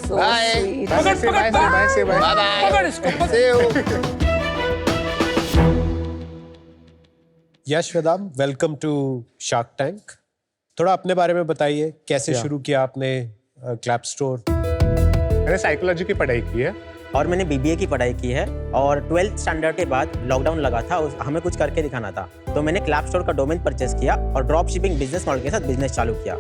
Speaker 4: So
Speaker 3: Bye.
Speaker 4: sweet.
Speaker 8: Bye bye.
Speaker 7: Yash Vedam, welcome to Shark Tank. थोड़ा अपने बारे में बताइए, कैसे शुरू किया आपने क्लैप स्टोर?
Speaker 8: मैंने साइकोलॉजी की पढ़ाई की है
Speaker 9: और मैंने BBA की पढ़ाई की है और 12th स्टैंडर्ड के बाद लॉकडाउन लगा था, हमें कुछ करके दिखाना था, तो मैंने क्लैप स्टोर का डोमेन परचेस किया और ड्रॉप शिपिंग बिजनेस मॉडल के साथ बिजनेस चालू किया।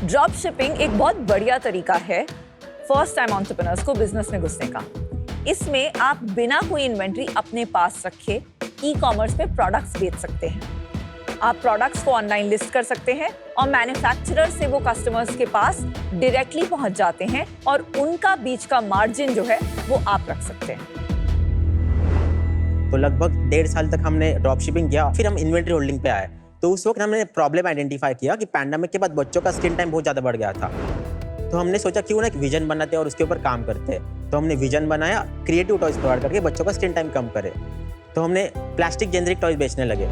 Speaker 4: ड्रॉप शिपिंग एक बहुत बढ़िया तरीका है फर्स्ट टाइम एंटरप्रेन्योर्स को बिजनेस में घुसने का। इसमें आप बिना कोई इन्वेंट्री अपने पास रखे ई-कॉमर्स पे प्रोडक्ट्स बेच सकते हैं। आप प्रोडक्ट्स को ऑनलाइन लिस्ट कर सकते हैं और मैन्युफैक्चरर से वो कस्टमर्स के पास डायरेक्टली पहुंच जाते हैं और उनका बीच का मार्जिन जो है वो आप रख सकते हैं।
Speaker 9: तो लगभग 1.5 साल तक हमने ड्रॉप शिपिंग किया, फिर हम इन्वेंट्री होल्डिंग पे आए। तो उस वक्त हमने प्रॉब्लम आइडेंटिफाई किया कि पैंडेमिक के बाद बच्चों का स्क्रीन टाइम बहुत ज़्यादा बढ़ गया था। तो हमने सोचा क्यों ना एक विजन बनाते और उसके ऊपर काम करते। तो हमने विजन बनाया, क्रिएटिव टॉयज प्रोवाइड करके बच्चों का स्क्रीन टाइम कम करे। तो हमने प्लास्टिक जेनरिक टॉयज बेचने लगे,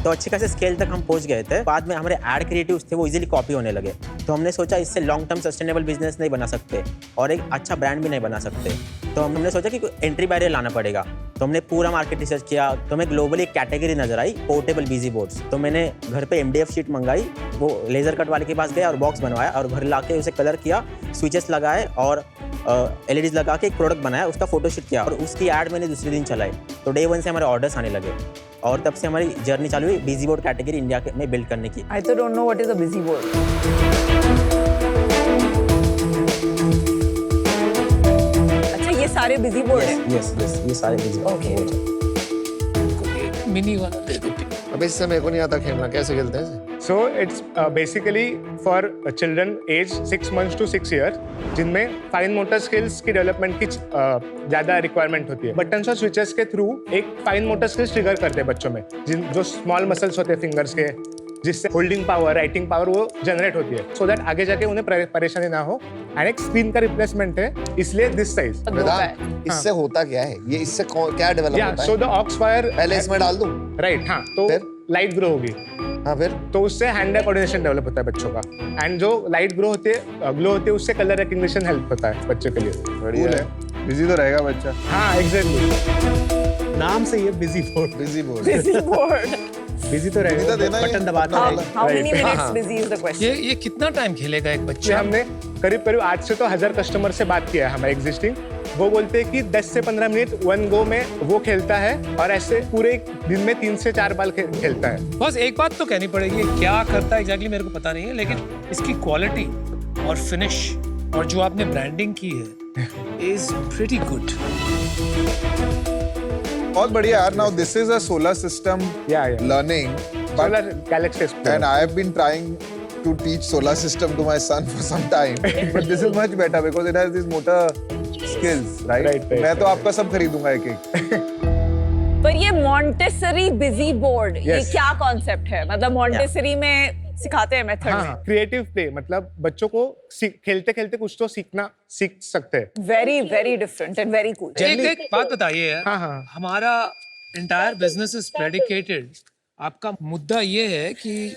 Speaker 9: तो अच्छे खासे स्केल तक हम पहुंच गए थे। बाद में हमारे एड क्रिएटिव्स थे वो इजीली कॉपी होने लगे। तो हमने सोचा इससे लॉन्ग टर्म सस्टेनेबल बिजनेस नहीं बना सकते और एक अच्छा ब्रांड भी नहीं बना सकते। तो हमने सोचा कि एंट्री बैरियर लाना पड़ेगा। तो हमने पूरा मार्केट रिसर्च किया, तो हमें ग्लोबली एक कैटेगरी नजर आई, पोर्टेबल बिजी बोर्ड्स। तो मैंने घर पे MDF शीट मंगाई, वो लेजर कट वाले के पास गया और बॉक्स बनवाया और घर लाके उसे कलर किया, स्विचेस लगाए और LEDs लगा के एक प्रोडक्ट बनाया, उसका फोटोशूट किया और उसकी ऐड मैंने दूसरे दिन चलाई। तो डे 1 से हमारे ऑर्डर्स आने लगे और तब से हमारी जर्नी चालू हुई बिजी बोर्ड कैटेगरी इंडिया में बिल्ड करने की।
Speaker 4: I तो don't know what is a busy board. अच्छा, ये सारे बिजी बोर्ड हैं?
Speaker 9: यस ये सारे बिजी बोर्ड।
Speaker 5: मिनी वाला दे दो।
Speaker 3: अब इससे मेरे को नहीं आता खेलना, कैसे खेलते हैं?
Speaker 8: So it's basically for children age 6 months to 6 years, जिनमें फाइन मोटर स्किल्स की डेवलपमेंट की ज़्यादा रिक्वायरमेंट होती है। बटन्स और स्विचेस के थ्रू एक फाइन मोटर स्किल्स ट्रिगर करते हैं बच्चों में, जो स्मॉल मसल्स होते हैं फिंगर्स के, जिससे होल्डिंग पावर, राइटिंग पावर वो जनरेट होती है, सो दैट आगे जाके उन्हें परेशानी ना हो। एंड एक स्क्रीन का रिप्लेसमेंट है, इसलिए दिस साइज।
Speaker 3: इससे होता क्या है? ये इससे क्या डेवलप होता है?
Speaker 8: सो द ऑक्स फायर
Speaker 3: पहले इसमें डाल दूं?
Speaker 8: राइट, हाँ, तो लाइट ग्रो होगी।
Speaker 3: हाँ, फिर
Speaker 8: तो उससे हैंड आई कोऑर्डिनेशन डेवलप होता है बच्चों का, एंड जो लाइट ग्लो होती है उससे कलर रिकग्निशन हेल्प होता है बच्चों के लिए।
Speaker 6: बढ़िया है, बिजी तो रहेगा बच्चा।
Speaker 8: हाँ, एग्जैक्टली।
Speaker 7: नाम से ये busy board.
Speaker 6: Busy board.
Speaker 4: Busy board.
Speaker 7: Busy तो रहेगा,
Speaker 6: देना
Speaker 7: बटन दबाना
Speaker 4: How,
Speaker 7: रहेगा।
Speaker 4: how many minutes busy is the question?
Speaker 5: ये कितना टाइम खेलेगा एक
Speaker 8: ये
Speaker 5: बच्चा?
Speaker 8: हमने करीब आज से तो 1000 कस्टमर से बात किया है हमारे एग्जिस्टिंग। वो बोलते हैं कि 10 से 15 मिनट वन गो में वो खेलता है और ऐसे पूरे दिन में 3 से 4 बार खेलता है।
Speaker 5: बस एक बात तो कहनी पड़ेगी, क्या करता है एग्जैक्टली मेरे को पता नहीं है, लेकिन इसकी क्वालिटी और फिनिश और जो आपने ब्रांडिंग की है इज प्रीटी गुड।
Speaker 6: बहुत बढ़िया यार। Now this is a solar system
Speaker 8: Yeah.
Speaker 6: Learning,
Speaker 8: solar Galaxy
Speaker 6: and I have been trying to teach solar system to my son for some time, but this is much better because it has these motor skills, right?
Speaker 8: Right.
Speaker 6: मैं तो आपका सब खरीदूंगा एक-एक।
Speaker 4: पर ये Montessori busy board, ये
Speaker 8: Yes.
Speaker 4: क्या concept है? मतलब मॉन्टेसरी में सिखाते हैं मेथड में?
Speaker 8: क्रिएटिव प्ले, मतलब बच्चों को खेलते खेलते कुछ तो सीख सकते हैं।
Speaker 4: Very very different and very cool.
Speaker 5: एक बात बताइए यार,
Speaker 8: हाँ।
Speaker 5: हमारा एंटायर बिजनेस इज प्रेडिकेटेड, आपका मुद्दा ये है कि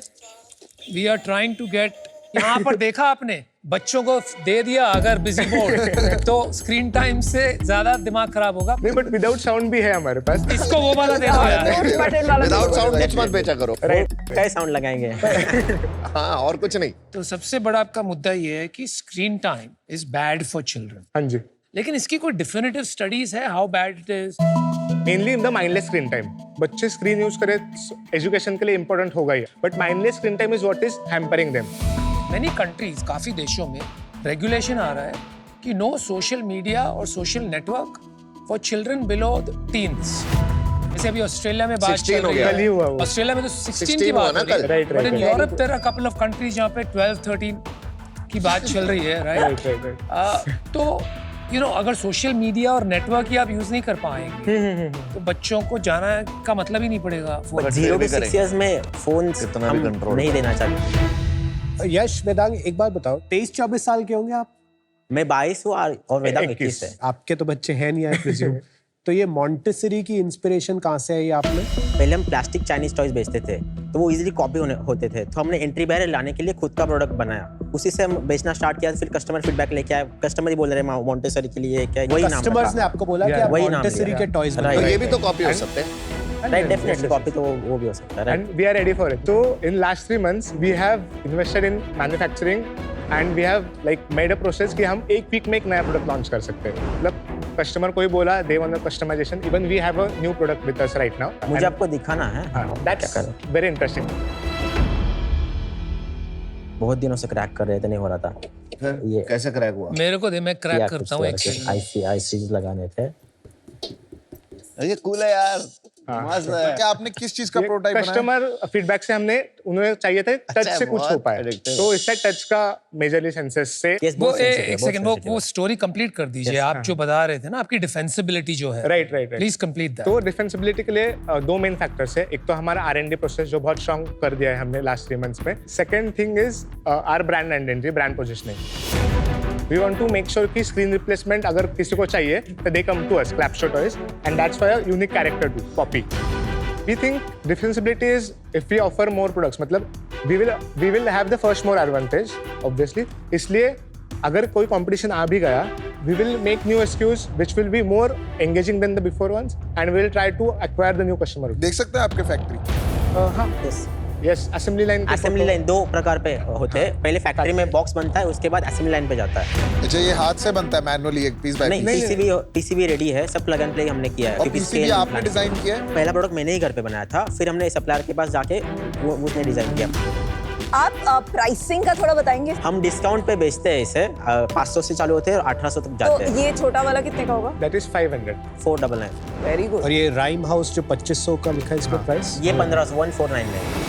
Speaker 5: we are trying to get, यहाँ पर देखा आपने बच्चों को दे दिया अगर बिजी बोर्ड तो स्क्रीन टाइम से ज्यादा दिमाग खराब होगा।
Speaker 8: नहीं, बट विदाउट साउंड भी है हमारे पास।
Speaker 5: इसको वो वाला दे दो यार।
Speaker 3: विदाउट साउंड कुछ मत बेचा करो।
Speaker 9: क्या साउंड लगाएंगे?
Speaker 3: हाँ, और कुछ नहीं।
Speaker 5: तो सबसे बड़ा आपका मुद्दा ये है कि screen time is bad for children,
Speaker 8: हाँ जी।
Speaker 5: लेकिन इसकी कोई डिफिनिटिव स्टडीज है how bad it is?
Speaker 8: Mainly in the mindless screen time. बच्चे स्क्रीन यूज करें एजुकेशन के लिए इंपॉर्टेंट होगा ही, but mindless screen time is what is hampering them.
Speaker 5: Many countries, काफी देशों में रेगुलेशन आ रहा है कि नो सोशल मीडिया और social network for children below teens. जैसे अभी ऑस्ट्रेलिया में बात
Speaker 6: 16
Speaker 5: चल
Speaker 6: हो
Speaker 5: रही
Speaker 6: गया।
Speaker 8: कल ही हुआ वो।
Speaker 5: है, ऑस्ट्रेलिया में तो 16 की
Speaker 3: 16 हुआ
Speaker 5: बात
Speaker 3: ना
Speaker 5: हो रही है,
Speaker 3: कल।
Speaker 8: Right,
Speaker 5: but in
Speaker 8: right,
Speaker 5: Europe there are couple of countries जहाँ पे 12-13 की बात चल रही है, राइट? तो यू नो अगर सोशल मीडिया और नेटवर्क ही आप यूज नहीं कर पाएंगे तो बच्चों को जाना का मतलब ही नहीं पड़ेगा।
Speaker 9: 0 to 6 years में फोन
Speaker 3: कितना भी
Speaker 9: हम
Speaker 3: control
Speaker 9: नहीं देना चाहते।
Speaker 7: यश, वेदांग, एक बात बताओ, 23-24 साल के होंगे आप?
Speaker 9: मैं 22 हूँ और वेदांग 21 है।
Speaker 7: आपके तो बच्चे हैं नहीं, आई प्रिज्यूम। तो ये मॉन्टेसरी की इंस्पिरेशन कहाँ से आई आपने?
Speaker 9: पहले हम प्लास्टिक चाइनीज टॉयज बेचते थे तो वो इजीली कॉपी होते थे, तो हमने एंट्री बैरियर लाने के लिए खुद का प्रोडक्ट बनाया, उसी से हम बेचना स्टार्ट किया। फिर कस्टमर फीडबैक लेके आए, कस्टमर ही बोल रहे मॉन्टेसरी के लिए क्या, वही नाम
Speaker 7: कस्टमर्स ने आपको बोला कि आप
Speaker 9: वही नाम
Speaker 7: मॉन्टेसरी
Speaker 9: लिया।
Speaker 7: के टॉयज
Speaker 9: Right.
Speaker 7: बनाओ।
Speaker 3: तो ये भी तो कॉपी हो सकते हैं।
Speaker 9: राइट, डेफिनेटली कॉपी तो वो भी हो सकता है, right.
Speaker 8: And we are ready for it. So in last 3 months, we have invested in manufacturing and we have like made a process कि हम एक वीक में एक नया प्रोडक्ट लॉन्च कर सकते हैं। मतलब कस्टमर कोई बोला they want a customization. Even we have a new product with us right now.
Speaker 9: मुझे
Speaker 8: And,
Speaker 9: आपको दिखाना है।
Speaker 8: that's
Speaker 9: क्या करें?
Speaker 8: very interesting.
Speaker 9: बहुत दिनों से क्रैक कर रहे थे, नहीं हो रहा था।
Speaker 3: फिर
Speaker 9: ये
Speaker 3: कैसे क्रैक हुआ?
Speaker 5: मेरे को दे, मैं क्रैक करता हूँ एक सेकंड।
Speaker 9: आईसी लगाने थे।
Speaker 3: ये कूल है यार, मस्त है।
Speaker 6: क्या आपने किस चीज का प्रोटोटाइप बनाया?
Speaker 8: कस्टमर फीडबैक से हमने उन्हें चाहिए थे टच
Speaker 3: अच्छा,
Speaker 8: से कुछ हो
Speaker 3: बहुत
Speaker 8: पाए,
Speaker 3: addictive।
Speaker 8: तो इससे टच का मेजरली सेंसेस से
Speaker 9: Yes,
Speaker 5: वो
Speaker 9: बहुत sensitive है,
Speaker 5: एक
Speaker 9: बहुत
Speaker 5: सेकंड,
Speaker 9: sensitive
Speaker 5: वो
Speaker 9: है।
Speaker 5: स्टोरी कंप्लीट कर दीजिए। आप जो बता रहे थे ना, आपकी डिफेंसिबिलिटी जो है,
Speaker 8: right right
Speaker 5: please complete that.
Speaker 8: तो डिफेंसिबिलिटी के लिए 2 मेन फैक्टर्स है। एक तो हमारा R&D प्रोसेस जो बहुत स्ट्रांग कर दिया है हमने लास्ट 3 मंथ्स में। Second thing is our brand identity, brand positioning. We want to make sure कि स्क्रीन रिप्लेसमेंट अगर किसी को चाहिए तो they come to us, Clapshow Toys, and that's why a unique character to copy. We think differentiability is if we offer more products, मतलब we will have the first more advantage obviously. इसलिए अगर कोई competition आ भी गया, we will make new SKUs which will be more engaging than the before ones, and we will try to acquire the new customer.
Speaker 6: देख सकते हैं आपके factory?
Speaker 8: हाँ, yes, assembly line के
Speaker 9: असेंबली लाइन 2 प्रकार पे होते हैं। पहले फैक्ट्री में बॉक्स बनता है, उसके बाद असेंबली लाइन पे जाता है।
Speaker 6: अच्छा, ये हाथ से बनता है मैनुअली एक पीस बाय
Speaker 9: नहीं,
Speaker 6: पीस?
Speaker 9: पीसीबी रेडी है, सब प्लग एंड प्ले हमने किया है।
Speaker 6: और
Speaker 9: क्योंकि
Speaker 6: पीसीबी
Speaker 9: scale
Speaker 6: आपने
Speaker 9: plan-
Speaker 6: डिजाइन किया है?
Speaker 9: पहला प्रोडक्ट मैंने ही घर पे बनाया था, फिर हमने सप्लायर के पास जाके वो उसने डिजाइन किया।
Speaker 4: आप प्राइसिंग का थोड़ा बताएंगे?
Speaker 9: हम डिस्काउंट पे बेचते हैं इसे, 500 से चालू होते हैं और 1800 तक जाते
Speaker 4: तो
Speaker 9: हैं।
Speaker 4: ये छोटा वाला कितने का होगा?
Speaker 8: That is 500.
Speaker 9: 499।
Speaker 4: Very good.
Speaker 7: और ये राइम हाउस जो 2500 का लिखा है, इसका प्राइस?
Speaker 9: ये 1499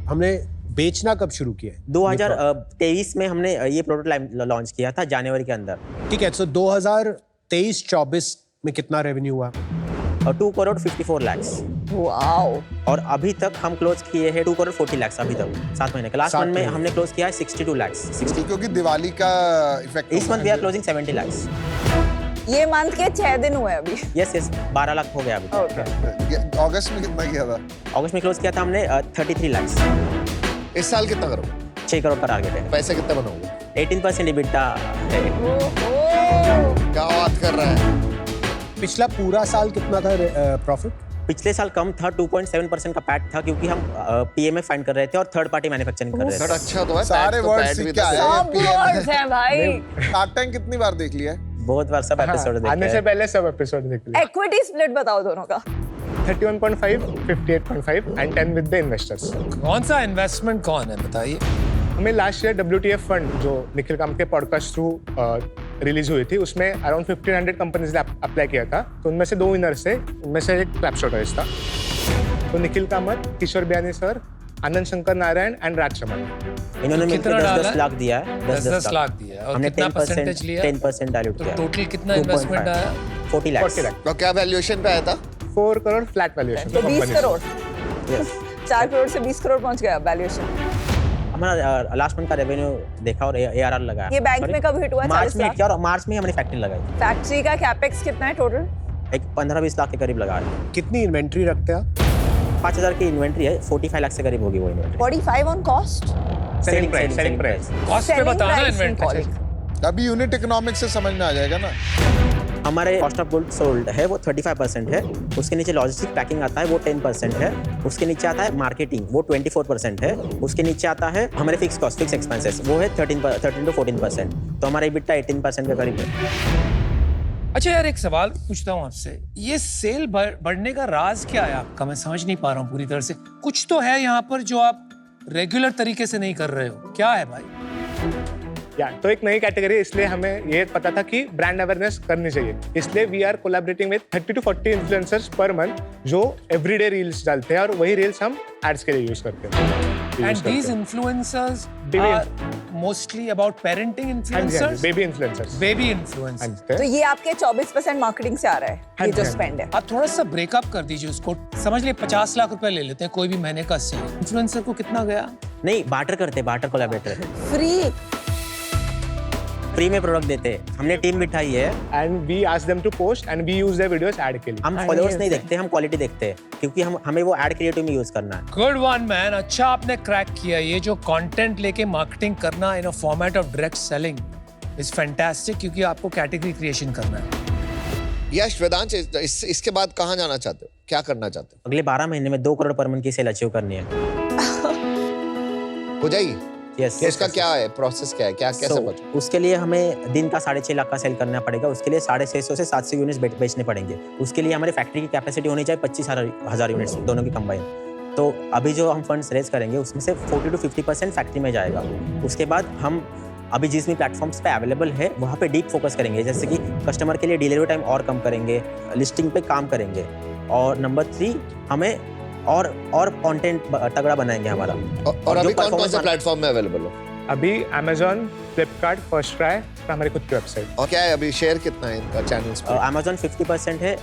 Speaker 7: हमने बेचना कब शुरू किया है?
Speaker 9: 2023 में हमने ये प्रोडक्ट लॉन्च किया था जनवरी के अंदर।
Speaker 7: ठीक है, तो 2023-24 में कितना रेवेन्यू हुआ?
Speaker 9: और 2 करोड़ 54 लाख।
Speaker 4: वाओ।
Speaker 9: और अभी तक हम क्लोज किए हैं 2 करोड़ 40 लाख अभी तक 7 महीने का। लास्ट
Speaker 7: 7
Speaker 9: मंथ में
Speaker 7: महीने।
Speaker 9: हमने क्लोज किया है 62 लाख।
Speaker 6: क्योंकि दिवाली का इफेक्ट
Speaker 9: इस month we are closing 70 lakh.
Speaker 4: ये मंथ के 6 दिन हुए अभी।
Speaker 9: यस 12 लाख हो गया अभी तक।
Speaker 4: ओके।
Speaker 6: अगस्त में कितना किया था?
Speaker 9: अगस्त में क्लोज किया था हमने 33 लाख।
Speaker 3: इस साल कितना करोगे?
Speaker 9: 6 करोड़ का टारगेट है।
Speaker 3: पैसे कितने बनाओगे?
Speaker 9: 18% EBITDA है।
Speaker 3: क्या बात कर रहा है?
Speaker 7: पिछला पूरा साल कितना था प्रॉफिट?
Speaker 9: पिछले साल कम था, 2.7% का पैट था, क्योंकि हम PMF फाइंड कर रहे थे और थर्ड पार्टी मैन्युफैक्चरिंग कर रहे
Speaker 3: सर
Speaker 9: थे।
Speaker 3: अच्छा तो है,
Speaker 6: सारे
Speaker 3: पैट तो
Speaker 6: वर्ड्स
Speaker 3: पैट भी
Speaker 6: सीख के
Speaker 3: था।
Speaker 6: आए।
Speaker 4: सब वर्ड्स हैं भाई।
Speaker 6: शार्क टैंक कितनी बार देख लिया है?
Speaker 9: बहुत बार सब एपिसोड देखे
Speaker 8: आने से
Speaker 9: हैं।
Speaker 8: पहले सब एपिसोड देख लिए।
Speaker 4: इक्विटी स्प्लिट बताओ दोनों का।
Speaker 8: 31.5, 58.5 and 10 with the investors.
Speaker 5: कौन सा इन्वेस्टमेंट कौन है बताइए?
Speaker 8: हमें लास्ट ईयर WTF फंड जो निखिल कामत के पॉडकास्ट थ्रू रिलीज हुई थी, उसमें अराउंड 1500 कंपनीज ने अप्लाई किया था। तो उनमें से 2 विनर्स थे, उनमें से एक क्लैपशो टॉयज था। तो निखिल कामत, किशोर बियानी सर, आनंद शंकर नारायण एंड राज चमन।
Speaker 9: इन्होंने मिलकर
Speaker 5: कितना डाला
Speaker 9: 10
Speaker 5: है?
Speaker 9: लाख दिया है।
Speaker 5: 10 लाख दिया है। और
Speaker 9: हमने
Speaker 5: कितना
Speaker 9: 10%
Speaker 5: परसेंटेज लिया?
Speaker 9: 10% डाइल्यूट
Speaker 5: तो
Speaker 9: किया।
Speaker 5: टोटल कितना
Speaker 9: 2.5
Speaker 5: इन्वेस्टमेंट आया?
Speaker 9: 40 लाख।
Speaker 8: 40 लाख।
Speaker 3: तो क्या वैल्यूएशन पे आया था?
Speaker 8: 4 करोड़ फ्लैट वैल्यूएशन।
Speaker 4: तो 20 करोड़।
Speaker 9: यस।
Speaker 4: 4 करोड़ से 20 करोड़ पहुंच गया वैल्यूएशन।
Speaker 9: हमारा लास्ट मंथ का रेवेन्यू देखा और ARR लगाया।
Speaker 4: ये बैंक में कब हिट हुआ है?
Speaker 9: मार्च
Speaker 4: 40
Speaker 9: में
Speaker 4: लाख?
Speaker 9: हिट किया और मार्च में ही हमने फैक्ट्री लगाई।
Speaker 4: फैक्ट्री का कैपेक्स कितना है टोटल?
Speaker 9: एक 15-20 लाख के करीब लगा है।
Speaker 7: कितनी इन्वेंट्री रखते हैं आप?
Speaker 9: 5000 की इन्वेंट्री है, 45 लाख से करीब होगी वो inventory.
Speaker 4: 45 on cost.
Speaker 8: Selling price.
Speaker 5: Cost पे बताना इन्वेंटरी।
Speaker 6: अभी यूनिट इकोनॉमिक्स से समझ में आ जाएगा ना।
Speaker 9: हमारे कॉस्ट ऑफ गुड्स सोल्ड है वो 35% है। उसके नीचे लॉजिस्टिक पैकिंग आता है वो 10% है। उसके नीचे आता है मार्केटिंग वो 24% है। उसके नीचे आता है हमारे फिक्स कॉस्ट, फिक्स एक्सपेंसेस, वो है 13 to 14%। तो हमारा EBITDA 18% के करीब है।
Speaker 5: अच्छा यार, एक सवाल पूछता हूँ आपसे, ये सेल बढ़ने का राज क्या है आपका? मैं समझ नहीं पा रहा हूँ पूरी तरह से। कुछ तो है यहाँ पर जो आप रेगुलर तरीके से नहीं कर रहे हो, क्या है भाई?
Speaker 8: या तो एक नई कैटेगरी है, इसलिए हमें ये पता था कि ब्रांड अवेयरनेस करनी चाहिए, इसलिए we are collaborating with 30 to 40 influencers per month जो एवरीडे रील्स डालते हैं और वही रील्स हम एड्स के लिए यूज करते हैं।
Speaker 5: And these influencers
Speaker 8: Baby-
Speaker 5: are mostly about parenting influencers,
Speaker 8: baby influencers.
Speaker 5: baby influencers.
Speaker 4: तो ये आपके 24% मार्केटिंग से आ रहा है, ये जो स्पेंड है।
Speaker 5: आप थोड़ा सा ब्रेकअप कर दीजिए उसको, समझ लिए 50 लाख रुपए ले लेते हैं कोई भी महीने का सेल, इन्फ्लुएंसर को कितना गया?
Speaker 9: नहीं, बार्टर करते, बार्टर कोलैबोरेटर,
Speaker 4: फ्री
Speaker 9: फ्री में प्रोडक्ट देते हैं। हमने टीम बिठाई है,
Speaker 8: and we ask them to post and we use their videos ad के लिए।
Speaker 9: हम फॉलोअर्स नहीं देखते, हम क्वालिटी देखते हैं, क्योंकि हमें वो एड क्रिएटिव में यूज करना है।
Speaker 5: गुड वन मैन, अच्छा आपने क्रैक किया। ये जो कंटेंट लेके मार्केटिंग करना in a format of direct selling is fantastic, क्योंकि आपको कैटेगरी क्रिएशन करना है।
Speaker 3: यश वेदांश, इसके बाद कहाँ जाना चाहते हो, क्या करना चाहते
Speaker 9: अगले 12 महीने में 2 करोड़ पर मंथ की सेल अचीव करनी है।
Speaker 3: हो जाएगी?
Speaker 9: यस।
Speaker 3: इसका क्या है प्रोसेस, क्या है, क्या कैसे बचे?
Speaker 9: उसके लिए हमें दिन का 6.5 लाख का सेल करना पड़ेगा। उसके लिए 650 से 700 यूनिट्स बेचने पड़ेंगे। उसके लिए हमारी फैक्ट्री की कैपेसिटी होनी चाहिए 25,000 यूनिट्स, दोनों की कंबाइन। तो अभी जो हम फंड्स रेज करेंगे उसमें से 40 to 50% फैक्ट्री में जाएगा। उसके बाद हम अभी जिस भी प्लेटफॉर्म्स पे अवेलेबल है वहाँ पे डीप फोकस करेंगे, जैसे कि कस्टमर के लिए डिलीवरी टाइम और कम करेंगे, लिस्टिंग पे काम करेंगे, और नंबर 3 हमें और कंटेंट तगड़ा बनाएंगे हमारा।
Speaker 3: और अभी कौन-कौन से प्लेटफॉर्म में अवेलेबल हो?
Speaker 8: अभी Amazon, Flipkart, फर्स्ट क्राई, हमारी खुद की वेबसाइट।
Speaker 3: और क्या है अभी शेयर कितना है इनका चैनल्स पे?
Speaker 9: Amazon 50% है,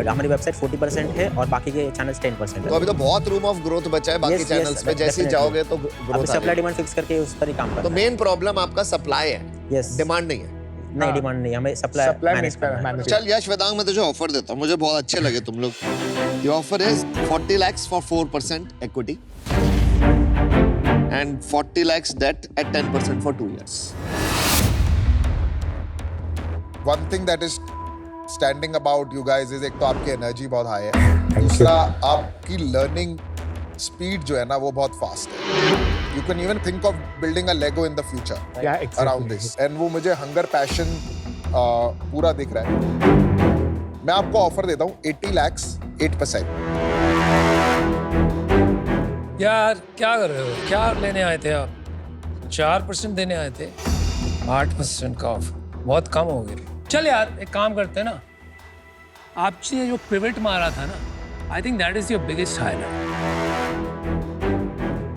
Speaker 9: हमारी वेबसाइट 40% है, और बाकी के चैनल्स 10% है।
Speaker 3: तो अभी तो बहुत रूम ऑफ ग्रोथ बचा है बाकी चैनल्स पे, जैसे ही जाओगे तो ग्रोथ
Speaker 9: सप्लाई डिमांड फिक्स करके उस पर ही काम
Speaker 3: तो
Speaker 9: करना
Speaker 3: मेन प्रॉब्लम आपका सप्लाई है,
Speaker 9: यस।
Speaker 3: डिमांड नहीं है।
Speaker 9: नहीं, डिमांड नहीं, हमें सप्लाई मैनेज करना है।
Speaker 3: चल यश वेदांग, मैं तुझे ऑफर देता हूँ, मुझे बहुत अच्छे लगे तुम लोग। The offer is 40 lakhs for 4% equity and 40 lakhs debt at 10% for 2 years.
Speaker 6: One thing that is standing about you guys is एक तो आपकी एनर्जी बहुत हाई है, दूसरा आपकी लर्निंग स्पीड जो है ना वो बहुत फास्ट है। You can even think of building a Lego in the future around this. And वो मुझे हंगर पैशन पूरा दिख रहा है। मैं आपको ऑफर देता हूँ 80 lakhs 8%।
Speaker 5: यार क्या कर रहे हो, क्या लेने आए थे आप? 4% देने आए थे, 8% का ऑफ, बहुत कम हो गए। चल यार एक काम करते हैं ना, आपने जो पिवट मारा था ना, I think that is your biggest highlight.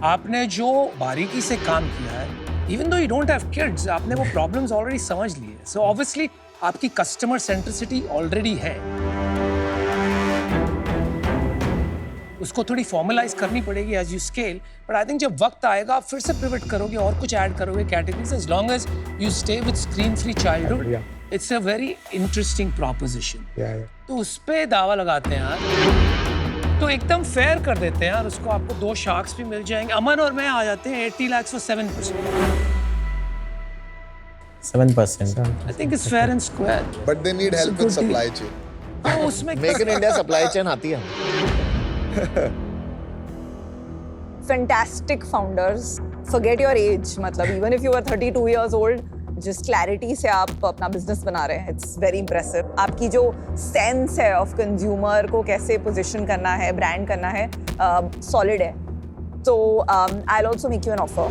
Speaker 5: आपने जो बारीकी से काम किया है, even though you don't have kids, आपने वो प्रॉब्लम्स ऑलरेडी समझ लिए। सो ऑब्वियसली आपकी कस्टमर सेंट्रिसिटी ऑलरेडी है, उसको थोड़ी फॉर्मलाइज करनी पड़ेगी as you scale. But I think जब वक्त आएगा आप फिर से पिवट करोगे और कुछ ऐड करोगे categories, as long as you stay with screen free childhood. It's a very interesting proposition. तो उस पे दावा लगाते हैं यार, तो एकदम फेयर कर देते हैं यार उसको, आपको 2 शार्क्स भी मिल जाएंगे। अमन और मैं आ जाते हैं 80 lakhs for 7%।
Speaker 9: 7%।
Speaker 5: I think it's fair and square.
Speaker 6: But they need help with supply chain.
Speaker 5: तो उसमें
Speaker 3: make in India supply chain आती है।
Speaker 4: Fantastic founders, forget your age, मतलब even if you are 32 years old, जिस clarity से आप अपना business बना रहे हैं, इट्स वेरी इंप्रेसिव। आपकी जो सेंस है ऑफ कंज्यूमर को कैसे पोजीशन करना है, ब्रांड करना है, सॉलिड है। तो I will also make you an offer.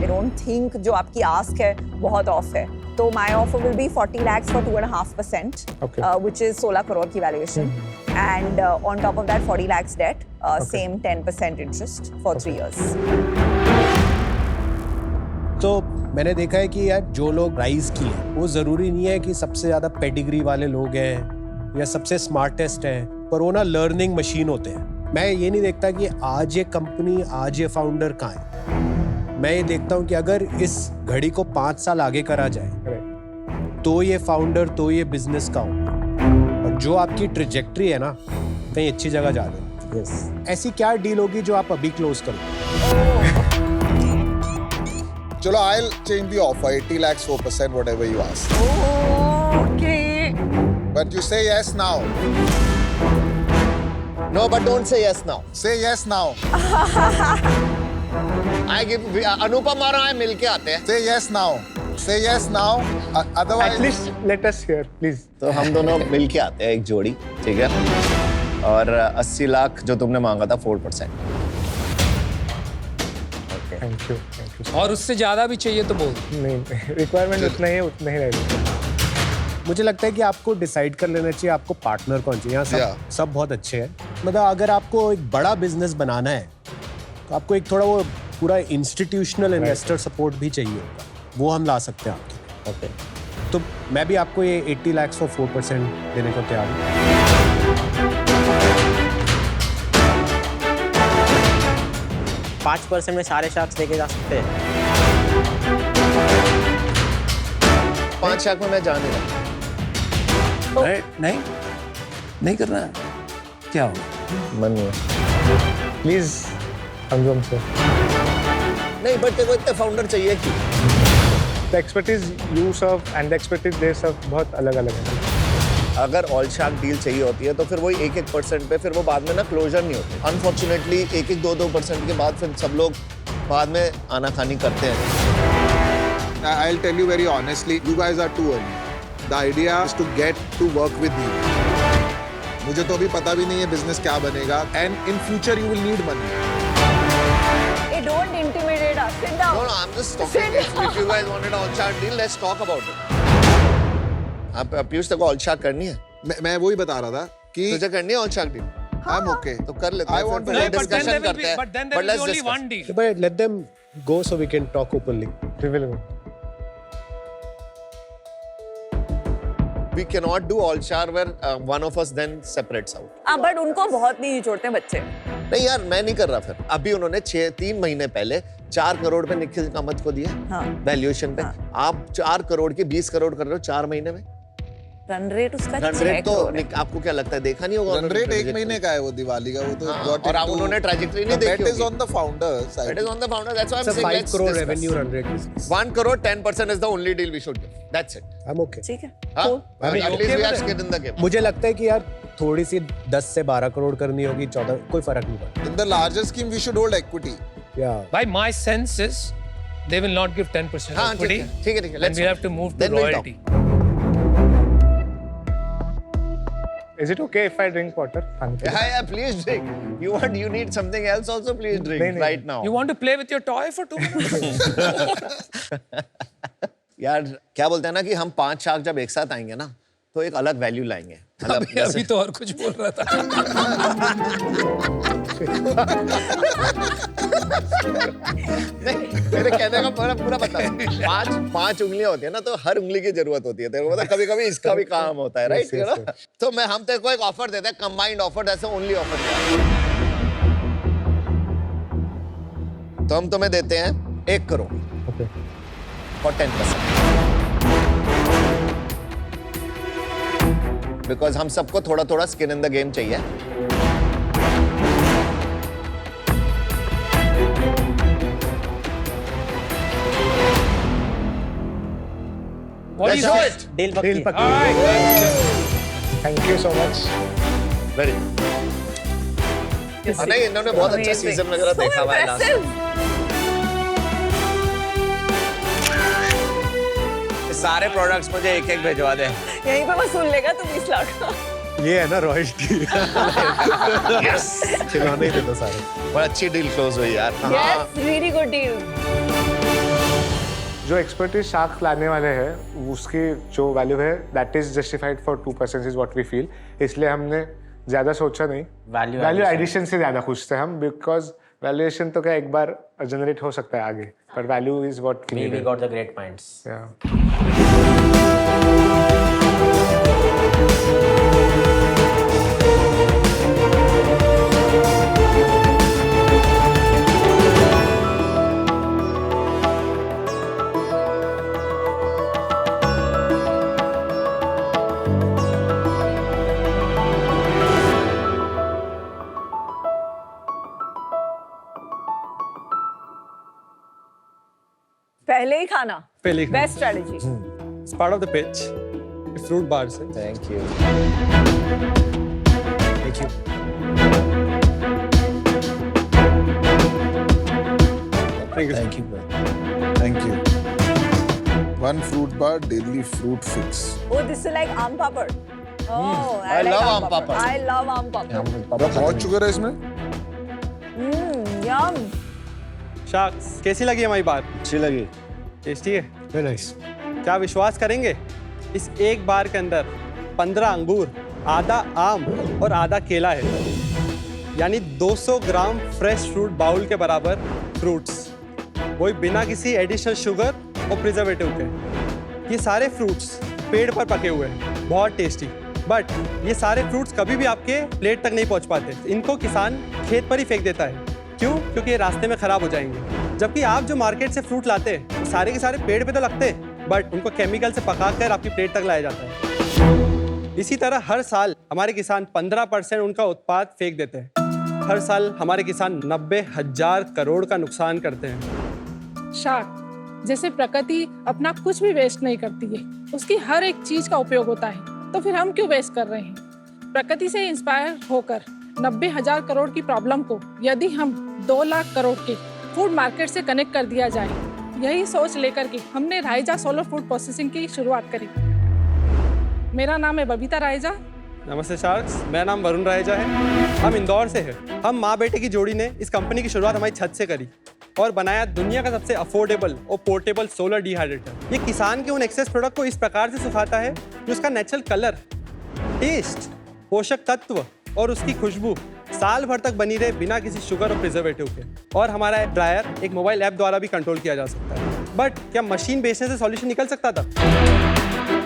Speaker 4: I don't think जो आपकी आस्क है बहुत ऑफ है, तो my offer will be 40 lakhs for 2.5%, which is 16 crore की valuation, and on top of that 40 lakhs debt, same 10% interest for 3 years.
Speaker 7: तो मैंने देखा है कि यार जो लोग राइज किए वो जरूरी नहीं है कि सबसे ज्यादा पेडिग्री वाले लोग हैं या सबसे स्मार्टेस्ट हैं, पर वो ना लर्निंग मशीन होते हैं। मैं ये नहीं देखता कि आज ये कंपनी, आज ये फाउंडर कहाँ है। मैं ये देखता हूँ कि अगर इस घड़ी को 5 साल आगे करा जाए तो ये फाउंडर, तो ये बिजनेस का हो, और जो आपकी ट्रिजेक्ट्री है ना कहीं अच्छी जगह जा रहे हो। ऐसी क्या डील होगी जो आप अभी क्लोज करो?
Speaker 6: चलो, I'll change the offer 80 lakhs 4%, whatever you ask.
Speaker 4: Okay.
Speaker 6: But you say yes now.
Speaker 3: No, but don't say yes now.
Speaker 6: Say yes now.
Speaker 3: I give अनुपम और मैं मिलके आते हैं।
Speaker 6: Say yes now. Say yes now. Otherwise.
Speaker 8: At least let us hear, please.
Speaker 3: तो हम दोनों मिलके आते हैं, एक जोड़ी, ठीक है? और 80 लाख जो तुमने मांगा था 4%।
Speaker 8: थैंक यू
Speaker 5: और उससे ज्यादा भी चाहिए तो बोल।
Speaker 8: नहीं रिक्वायरमेंट उतना ही रहेगा।
Speaker 7: मुझे लगता है कि आपको डिसाइड कर लेना चाहिए आपको पार्टनर कौन चाहिए। यहाँ
Speaker 3: Yeah.
Speaker 7: सब बहुत अच्छे हैं, मतलब अगर आपको एक बड़ा बिजनेस बनाना है तो आपको एक थोड़ा वो पूरा इंस्टीट्यूशनल इन्वेस्टर सपोर्ट भी चाहिए होगा, वो हम ला सकते हैं आपके।
Speaker 9: ओके
Speaker 7: तो मैं भी आपको ये 80 लाख और 4% देने को तैयार हूँ।
Speaker 9: 5% में सारे शार्क्स लेके जा सकते हैं।
Speaker 3: 5 लाख में मैं जा नहीं रहा।
Speaker 5: नहीं करना है। क्या हो
Speaker 3: मन नहीं है।
Speaker 8: प्लीज अनुपम सर,
Speaker 3: नहीं बट तेरे को इतने फाउंडर चाहिए कि
Speaker 8: the expertise you serve and the expertise they serve बहुत अलग अलग है।
Speaker 3: अगर ऑल शार्क डील चाहिए होती है तो फिर वही 1% पे फिर वो बाद में ना क्लोजर नहीं होते। अनफॉर्चुनेटली 1-2% के बाद फिर सब लोग बाद में आनाकानी करते हैं।
Speaker 6: I'll tell you very honestly, you guys are too early. The idea is to get to work with you. मुझे तो अभी पता भी नहीं है बिजनेस क्या बनेगा, and in future you will need money.
Speaker 4: Hey, don't intimidate us. Sit down.
Speaker 3: No, I'm just talking. If you guys wanted an all shark deal, let's talk about it. आप पीयूष तेरे को all shark करनी है?
Speaker 6: मैं वही बता रहा था कि
Speaker 3: तुझे करनी है all shark deal?
Speaker 6: I'm okay.
Speaker 3: तो कर लेते हैं।
Speaker 6: I want to
Speaker 3: फिर
Speaker 6: let
Speaker 3: discussion करते हैं।
Speaker 5: but then there
Speaker 3: But
Speaker 5: will
Speaker 3: let's
Speaker 5: be only
Speaker 3: discuss.
Speaker 5: one deal.
Speaker 7: But let them go so we can talk openly.
Speaker 8: Reveal
Speaker 3: We cannot do all shark where one of us then separates out.
Speaker 4: हाँ, but उनको बहुत नहीं छोड़ते बच्चे।
Speaker 3: नहीं यार मैं नहीं कर रहा फिर। अभी उन्होंने 3 महीने पहले 4 करोड़ पे निखिल कामत को दिया
Speaker 4: हाँ।
Speaker 3: वैल्यूएशन पे। आप 4 करोड़ की 20 करोड़ कर रहे हो 4 महीने में।
Speaker 4: रन रेट उसका
Speaker 3: रन
Speaker 4: 6
Speaker 3: रेट तो
Speaker 4: करोड़ है।
Speaker 3: आपको क्या लगता है देखा नहीं होगा?
Speaker 6: रन रेट 1 महीने का है वो दिवाली का, वो तो
Speaker 3: हाँ,
Speaker 6: got
Speaker 3: और अब
Speaker 6: into-
Speaker 3: उन्होंने trajectory नहीं
Speaker 6: The bet
Speaker 3: देखी
Speaker 6: is
Speaker 3: होगी।
Speaker 6: on the founders.
Speaker 3: That is on the founder. That's why I'm
Speaker 7: It's a
Speaker 3: saying
Speaker 7: 5
Speaker 3: let's
Speaker 7: crore
Speaker 3: discuss.
Speaker 7: revenue run rate business.
Speaker 3: 1 crore 10% is the only deal we should give. That's it.
Speaker 7: I'm okay.
Speaker 4: ठीक है।
Speaker 3: हाँ?
Speaker 4: Cool.
Speaker 3: At least we are skin in the game.
Speaker 7: मुझे लगता है कि यार थोड़ी सी 10 से 12 करोड़ करनी होगी, 14 कोई फर्क नहीं पड़ता।
Speaker 6: In the larger scheme, we should hold equity.
Speaker 7: Yeah.
Speaker 5: By my sense is they will not give 10%
Speaker 3: हाँ, ठीक
Speaker 5: equity.
Speaker 3: है, ठीक है, ठीक है.
Speaker 5: And
Speaker 3: Let's
Speaker 5: we
Speaker 3: talk.
Speaker 5: have to move to
Speaker 3: Then we'll talk.
Speaker 5: royalty.
Speaker 8: Is it okay if I drink water?
Speaker 3: Yeah, please drink. You need something else also, please drink
Speaker 8: नहीं, नहीं.
Speaker 3: right now.
Speaker 5: You want to play with your toy for 2 minutes?
Speaker 3: यार क्या बोलते हैं ना कि हम 5 shark जब एक साथ आएंगे ना तो एक अलग वैल्यू लाएंगे। मतलब
Speaker 5: अभी तो और कुछ बोल रहा था।
Speaker 3: नहीं, मेरे कहने का पूरा मतलब 5 उंगलियां होती है ना तो हर उंगली की जरूरत होती है। तेरे को पता कभी कभी इसका भी काम होता है, राइट?
Speaker 6: yes, yes.
Speaker 3: तो हम तेरे को एक ऑफर देते हैं, combined offer, that's the only offer. तो हम तुम्हें देते हैं 1 करोड़ और 10%। बिकॉज हम सबको थोड़ा थोड़ा स्किन इन द गेम चाहिए।
Speaker 5: What do you say?
Speaker 9: Deal
Speaker 8: Deal
Speaker 9: पक्की।
Speaker 5: All right.
Speaker 8: Thank you so much.
Speaker 3: Very नहीं, इन्होंने बहुत अच्छा
Speaker 4: Amazing.
Speaker 3: सीजन वगैरह
Speaker 4: So
Speaker 3: देखा हुआ है last।
Speaker 4: impressive.
Speaker 3: सारे प्रोडक्ट्स मुझे एक भिजवा दे।
Speaker 4: यहीं पे वसूल लेगा तू 20 लाख।
Speaker 7: ये है ना रॉयल्टी। खिलौने ही देता सारे।
Speaker 3: बहुत अच्छी डील क्लोज हुई यार।
Speaker 4: Yes, really good deal.
Speaker 8: जो एक्सपर्टीज शार्क लाने वाले हैं उसकी जो वैल्यू है that is justified for 2% is what we feel. इसलिए हमने ज्यादा सोचा नहीं।
Speaker 9: Value
Speaker 8: value
Speaker 9: addition।
Speaker 8: एडिशन से ज्यादा खुश थे हम, बिकॉज वैल्यूएशन तो क्या एक बार जनरेट हो सकता है आगे, पर value is what we
Speaker 9: We
Speaker 8: need.
Speaker 9: got the great points.
Speaker 4: पहले ही खाना।
Speaker 10: पहले ही खाना।
Speaker 4: Best strategy.
Speaker 10: It's part of the pitch. Fruit bars.
Speaker 3: Thank you.
Speaker 7: Thank you.
Speaker 10: Thank you.
Speaker 6: Thank you. Thank you. One fruit bar, daily fruit fix.
Speaker 4: Oh, this is like aam papad. Oh,
Speaker 3: I
Speaker 4: like
Speaker 3: love aam papad.
Speaker 4: I love aam papad.
Speaker 6: बहुत sugar है इसमें।
Speaker 4: Yum.
Speaker 10: Sacks कैसी लगी हमारी बात?
Speaker 3: अच्छी लगी।
Speaker 10: Tasty है?
Speaker 7: Very nice.
Speaker 10: क्या विश्वास करेंगे, इस एक बार के अंदर 15 अंगूर, आधा आम और आधा केला है, यानी 200 ग्राम फ्रेश फ्रूट बाउल के बराबर फ्रूट्स, वही बिना किसी एडिशनल शुगर और प्रिजर्वेटिव के। ये सारे फ्रूट्स पेड़ पर पके हुए हैं, बहुत टेस्टी। बट ये सारे फ्रूट्स कभी भी आपके प्लेट तक नहीं पहुंच पाते, इनको किसान खेत पर ही फेंक देता है। क्यों? क्योंकि ये रास्ते में खराब हो जाएंगे। जबकि आप जो मार्केट से फ्रूट लाते हैं, सारे के सारे पेड़ पे तो लगते हैं, बट उनको केमिकल से पकाकर आपकी प्लेट तक लाया जाता है। इसी तरह हर साल हमारे किसान 15% उनका उत्पाद फेंक देते हैं। हर साल हमारे किसान 90,000 करोड़ का नुकसान करते हैं।
Speaker 11: शाक, जैसे प्रकृति अपना कुछ भी वेस्ट नहीं करती है, उसकी हर एक चीज का उपयोग होता है, तो फिर हम क्यों वेस्ट कर रहे हैं? प्रकृति से इंस्पायर होकर 90,000 करोड़ की प्रॉब्लम को यदि हम 2 लाख करोड़ के फूड मार्केट से कनेक्ट कर दिया जाए, यही सोच लेकर के हमने रायजा सोलर फूड प्रोसेसिंग की शुरुआत करी। मेरा नाम है बबीता रायजा।
Speaker 10: नमस्ते शार्क्स, मेरा नाम वरुण रायजा है। हम इंदौर से हैं। हम माँ बेटे की जोड़ी ने इस कंपनी की शुरुआत हमारी छत से करी और बनाया दुनिया का सबसे अफोर्डेबल और पोर्टेबल सोलर डिहाइड्रेटर। ये किसान के उन एक्सेस प्रोडक्ट को इस प्रकार से सुखाता है कि उसका नेचुरल कलर, टेस्ट, पोषक तत्व और उसकी खुशबू साल भर तक बनी रहे बिना किसी शुगर और प्रिजर्वेटिव के। और हमारा ड्रायर एक मोबाइल ऐप द्वारा भी कंट्रोल किया जा सकता है। बट क्या मशीन बेचने से सॉल्यूशन निकल सकता था?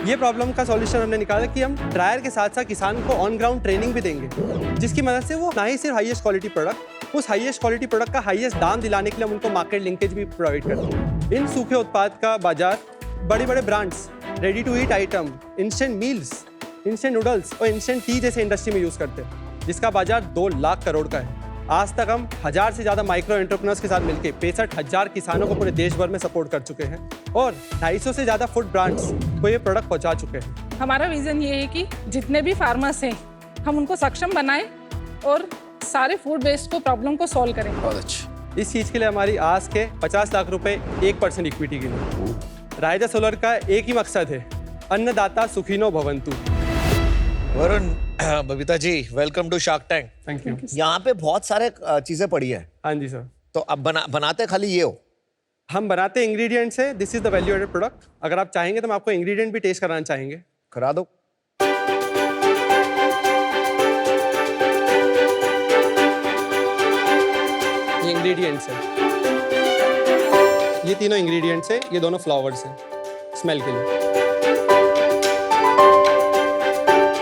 Speaker 10: ये प्रॉब्लम का सॉल्यूशन हमने निकाला कि हम ड्रायर के साथ साथ किसान को ऑन ग्राउंड ट्रेनिंग भी देंगे, जिसकी मदद से वो ना ही सिर्फ हाईएस्ट क्वालिटी प्रोडक्ट, उस हाईएस्ट क्वालिटी प्रोडक्ट का हाईएस्ट दाम दिलाने के लिए हम उनको मार्केट लिंकेज भी प्रोवाइड करते हैं। इन सूखे उत्पाद का बाजार बड़े बड़े brands, ready to eat item, instant meals, instant noodles और इंस्टेंट टी जैसे इंडस्ट्री में यूज करते हैं, जिसका बाजार 2 लाख करोड़ का है। आज तक हम 1000 से ज़्यादा माइक्रो एंटरप्रेन्योर्स के साथ मिलकर 65,000 किसानों को पूरे देश भर में सपोर्ट कर चुके हैं और 250 से ज़्यादा फूड ब्रांड्स को ये प्रोडक्ट पहुंचा चुके हैं।
Speaker 11: हमारा विजन ये है कि जितने भी फार्मर्स हैं, हम उनको सक्षम बनाएं और सारे फूड वेस्ट को प्रॉब्लम को सॉल्व करें।
Speaker 3: बहुत अच्छा।
Speaker 10: इस चीज़ के लिए हमारी आज के 50 लाख रुपए 1% इक्विटी के लिए। रायजा सोलर का एक ही मकसद है, अन्नदाता सुखीनो भवंतु।
Speaker 3: Varun, Babita ji, welcome to Shark Tank.
Speaker 10: Thank you.
Speaker 3: यहाँ पे बहुत सारे चीजें पड़ी है,
Speaker 10: हाँ जी सर।
Speaker 3: तो अब बनाते खाली ये हो?
Speaker 10: हम बनाते इंग्रेडिएंट्स है, this is the value added product. अगर आप चाहेंगे तो हम आपको इंग्रेडिएंट भी टेस्ट कराना चाहेंगे।
Speaker 3: करा दो।
Speaker 10: ये इंग्रेडिएंट्स है, ये तीनों इंग्रेडिएंट्स है, ये दोनों फ्लावर्स हैं स्मेल के लिए।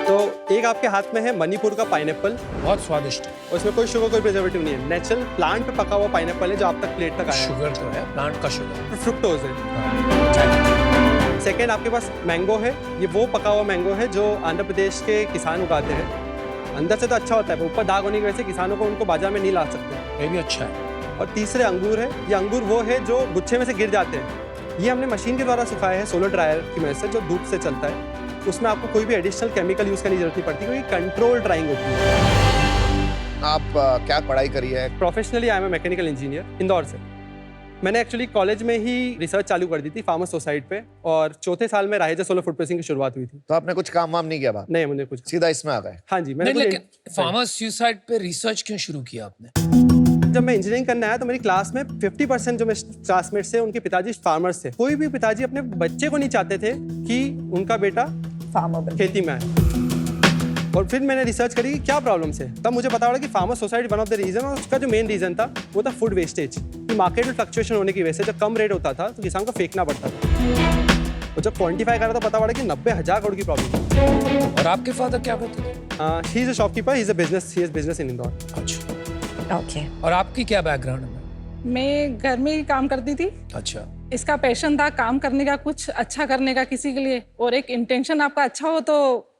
Speaker 10: तो एक आपके हाथ में है मणिपुर का पाइनएप्पल,
Speaker 5: बहुत स्वादिष्ट।
Speaker 10: और इसमें कोई शुगर कोई प्रिजर्वेटिव नहीं है, नेचुरल प्लांट पे पका हुआ पाइनएप्पल है जो आप तक प्लेट तक आया है।
Speaker 5: शुगर तो है, प्लांट का शुगर।
Speaker 10: फ्रुक्टोज है। सेकेंड आपके पास मैंगो है, ये वो पका हुआ मैंगो है जो आंध्र प्रदेश के किसान उगाते हैं। अंदर से तो अच्छा होता है, ऊपर दाग होने की वजह से किसानों को उनको बाजार में नहीं ला सकते।
Speaker 5: ये भी अच्छा है।
Speaker 10: और तीसरे अंगूर है, ये अंगूर वो है जो गुच्छे में से गिर जाते हैं। ये हमने मशीन के द्वारा सुखाया है सोलर ड्रायर की मदद से, जो धूप से चलता है। उसमें आपको कोई भी एडिशनल केमिकल यूज करने की जरूरत नहीं पड़ती, क्योंकि कंट्रोल ड्राइंग होती है।
Speaker 3: आप क्या पढ़ाई करी है?
Speaker 10: Professionally I am a mechanical engineer, Indore से। मैंने एक्चुअली कॉलेज में ही रिसर्च चालू कर दी थी फार्मर सोसाइटी पे, और चौथे साल में रायजा सोलर फूड प्रोसेसिंग की शुरुआत हुई थी।
Speaker 3: तो आपने कुछ काम वाम नहीं किया? बात
Speaker 10: नहीं, मुझे कुछ
Speaker 3: सीधा इसमें आ गए?
Speaker 10: हाँ जी,
Speaker 5: नहीं,
Speaker 10: मैंने
Speaker 5: लेकिन फार्मर सुसाइड पे रिसर्च क्यों शुरू किया आपने?
Speaker 10: जब मैं इंजीनियरिंग करने आया तो मेरी क्लास में 50% जो मेरे क्लासमेट्स थे उनके पिताजी फार्मर्स थे। कोई भी पिताजी अपने बच्चे को नहीं चाहते थे कि उनका बेटा खेती में आए। और फिर मैंने रिसर्च करी कि क्या प्रॉब्लम्स है, तब मुझे पता पड़ा कि farmer society one of the reason, और उसका जो मेन रीजन था वो था फूड वेस्टेज। मार्केट में फ्लक्चुएशन होने की वजह से जब कम रेट होता था तो किसान को फेंकना पड़ता था। और जब क्वान्टिफाई करा तो पता पड़ा कि 90,000 करोड़ की प्रॉब्लम।
Speaker 5: और आपके फादर क्या करते थे?
Speaker 10: He is a shopkeeper, he is a business in Indore.
Speaker 5: अच्छा,
Speaker 4: ओके।
Speaker 5: और आपकी क्या बैकग्राउंड है?
Speaker 11: मैं घर में ही काम करती थी।
Speaker 5: अच्छा,
Speaker 11: इसका पैशन था काम करने का, कुछ अच्छा करने का किसी के लिए, और एक इंटेंशन आपका अच्छा हो तो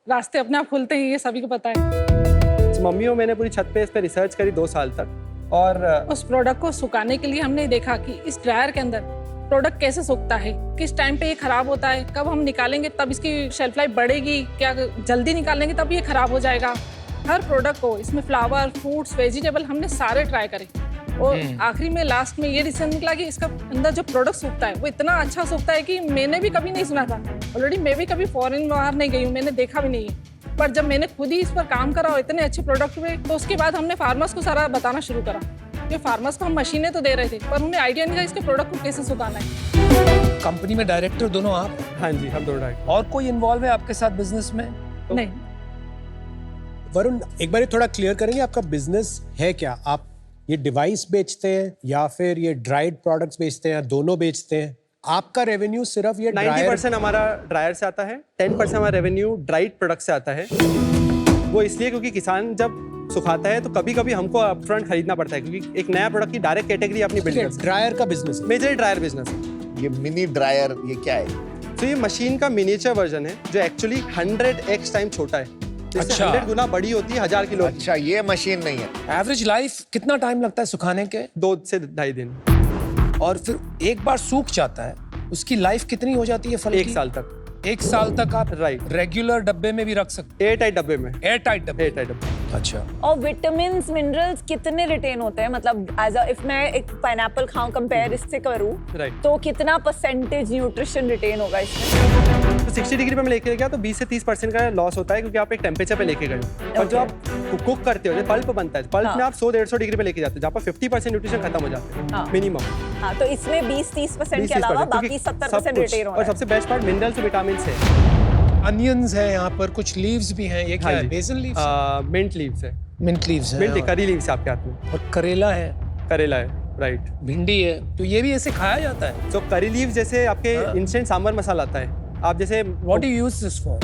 Speaker 11: रास्ते अपने आप खुलते हैं, ये सभी को पता है।
Speaker 10: तो मम्मी और मैंने पूरी छत पे इस पे रिसर्च करी 2 साल तक, और
Speaker 11: उस प्रोडक्ट को सुखाने के लिए हमने देखा कि इस ड्रायर के अंदर प्रोडक्ट कैसे सूखता है, किस टाइम पे ये खराब होता है, कब हम निकालेंगे तब इसकी शेल्फ लाइफ बढ़ेगी, क्या जल्दी निकालेंगे तब ये खराब हो जाएगा। हर प्रोडक्ट को, इसमें फ्लावर, फ्रूट्स, वेजिटेबल हमने सारे ट्राई करे, और आखिरी में लास्ट में ये डिसीजन निकला कि इसका अंदर जो प्रोडक्ट सूखता है वो इतना अच्छा सूखता है कि मैंने भी कभी नहीं सुना था। ऑलरेडी मैं भी कभी फॉरेन बाहर नहीं गई हूँ, मैंने देखा भी नहीं है, पर जब मैंने खुद ही इस पर काम करा और इतने अच्छे प्रोडक्ट हुए, तो उसके बाद हमने फार्मर्स को सारा बताना शुरू करा ये फार्मर्स को हम मशीनें तो दे रहे थे पर उन्हें आइडिया नहीं था इसके प्रोडक्ट को कैसे सुधारना है।
Speaker 5: कंपनी में डायरेक्टर दोनों आप,
Speaker 10: हाँ जी, हम दोनों डायरेक्टर।
Speaker 5: और कोई इन्वॉल्व है आपके साथ बिजनेस में?
Speaker 11: नहीं,
Speaker 7: वरुण एक बार थोड़ा क्लियर करेंगे आपका बिजनेस है क्या? आप ये डिवाइस बेचते हैं या फिर ये ड्राइड प्रोडक्ट्स बेचते हैं या दोनों बेचते हैं? आपका रेवेन्यू सिर्फ ये
Speaker 10: 90% हमारा ड्रायर से आता है, 10% हमारा रेवेन्यू ड्राइड प्रोडक्ट से आता है। वो इसलिए क्योंकि किसान जब सुखाता है तो कभी कभी हमको अपफ्रंट खरीदना पड़ता है, क्योंकि एक नया प्रोडक्ट की डायरेक्ट कैटेगरी अपनी बिल्ड कर सकते
Speaker 7: ड्रायर का बिजनेस
Speaker 10: हैं। मेजर ड्रायर बिजनेस है।
Speaker 3: ये मिनी ड्रायर ये क्या है?
Speaker 10: तो ये मशीन का मिनिएचर वर्जन है जो एक्चुअली 100x टाइम छोटा है। जैसे
Speaker 5: अच्छा।
Speaker 10: 100 गुना बड़ी होती है 1000 किलो की।
Speaker 3: अच्छा, ये मशीन नहीं है।
Speaker 5: एवरेज लाइफ कितना टाइम लगता है सुखाने के?
Speaker 10: 2 से 2.5 दिन।
Speaker 5: और फिर एक बार सूख जाता है, उसकी लाइफ कितनी हो जाती है फल की?
Speaker 10: 1 साल तक।
Speaker 5: 1 साल तक आप
Speaker 10: राइट।
Speaker 5: रेगुलर डब्बे में भी रख सकते
Speaker 10: एयर टाइट डब्बे में।
Speaker 5: हैं? एयर टाइट डब्बे।
Speaker 10: एयर टाइट डब्बे।
Speaker 5: अच्छा।
Speaker 4: और विटामिन मिनरल्स कितने रिटेन होते हैं? मतलब एज अ इफ मैं एक पाइनएप्पल खाऊं कंपेयर इससे करूं
Speaker 10: राइट।
Speaker 4: तो कितना परसेंटेज न्यूट्रिशन रिटेन होगा इसमें?
Speaker 10: तो 60 डिग्री पे मैं लेके गया तो 20 से 30% का लॉस होता है, क्योंकि आप एक टेम्परेचर पे लेके गए। और जो आप कुक करते हो, जो पल्प बनता है, पल्प में आप 100-150 डिग्री पे लेके जाते हो, जहाँ पर 50% न्यूट्रिशन खत्म हो जाते हैं मिनिमम।
Speaker 4: हाँ, तो इसमें 20-30% के अलावा बाकी 70% रिटेन हो
Speaker 10: और
Speaker 4: रहा है।
Speaker 10: सबसे बेस्ट पार्ट मिनरल्स और विटामिन है।
Speaker 5: अनियंस है यहाँ पर, कुछ लीव्स भी हैं। ये क्या है? BECIL leaves?
Speaker 10: मिंट लीव्स है।
Speaker 5: मिंट लीव्स हैं।
Speaker 10: मिंट करी लीव्स आपके हाथ में।
Speaker 5: और करेला है,
Speaker 10: करेला है, राइट।
Speaker 5: भिंडी है, तो ये भी ऐसे खाया जाता है?
Speaker 10: तो करी लीव्स जैसे आपके इंस्टेंट सांभर मसाला आता है, आप जैसे
Speaker 5: what do you use this for?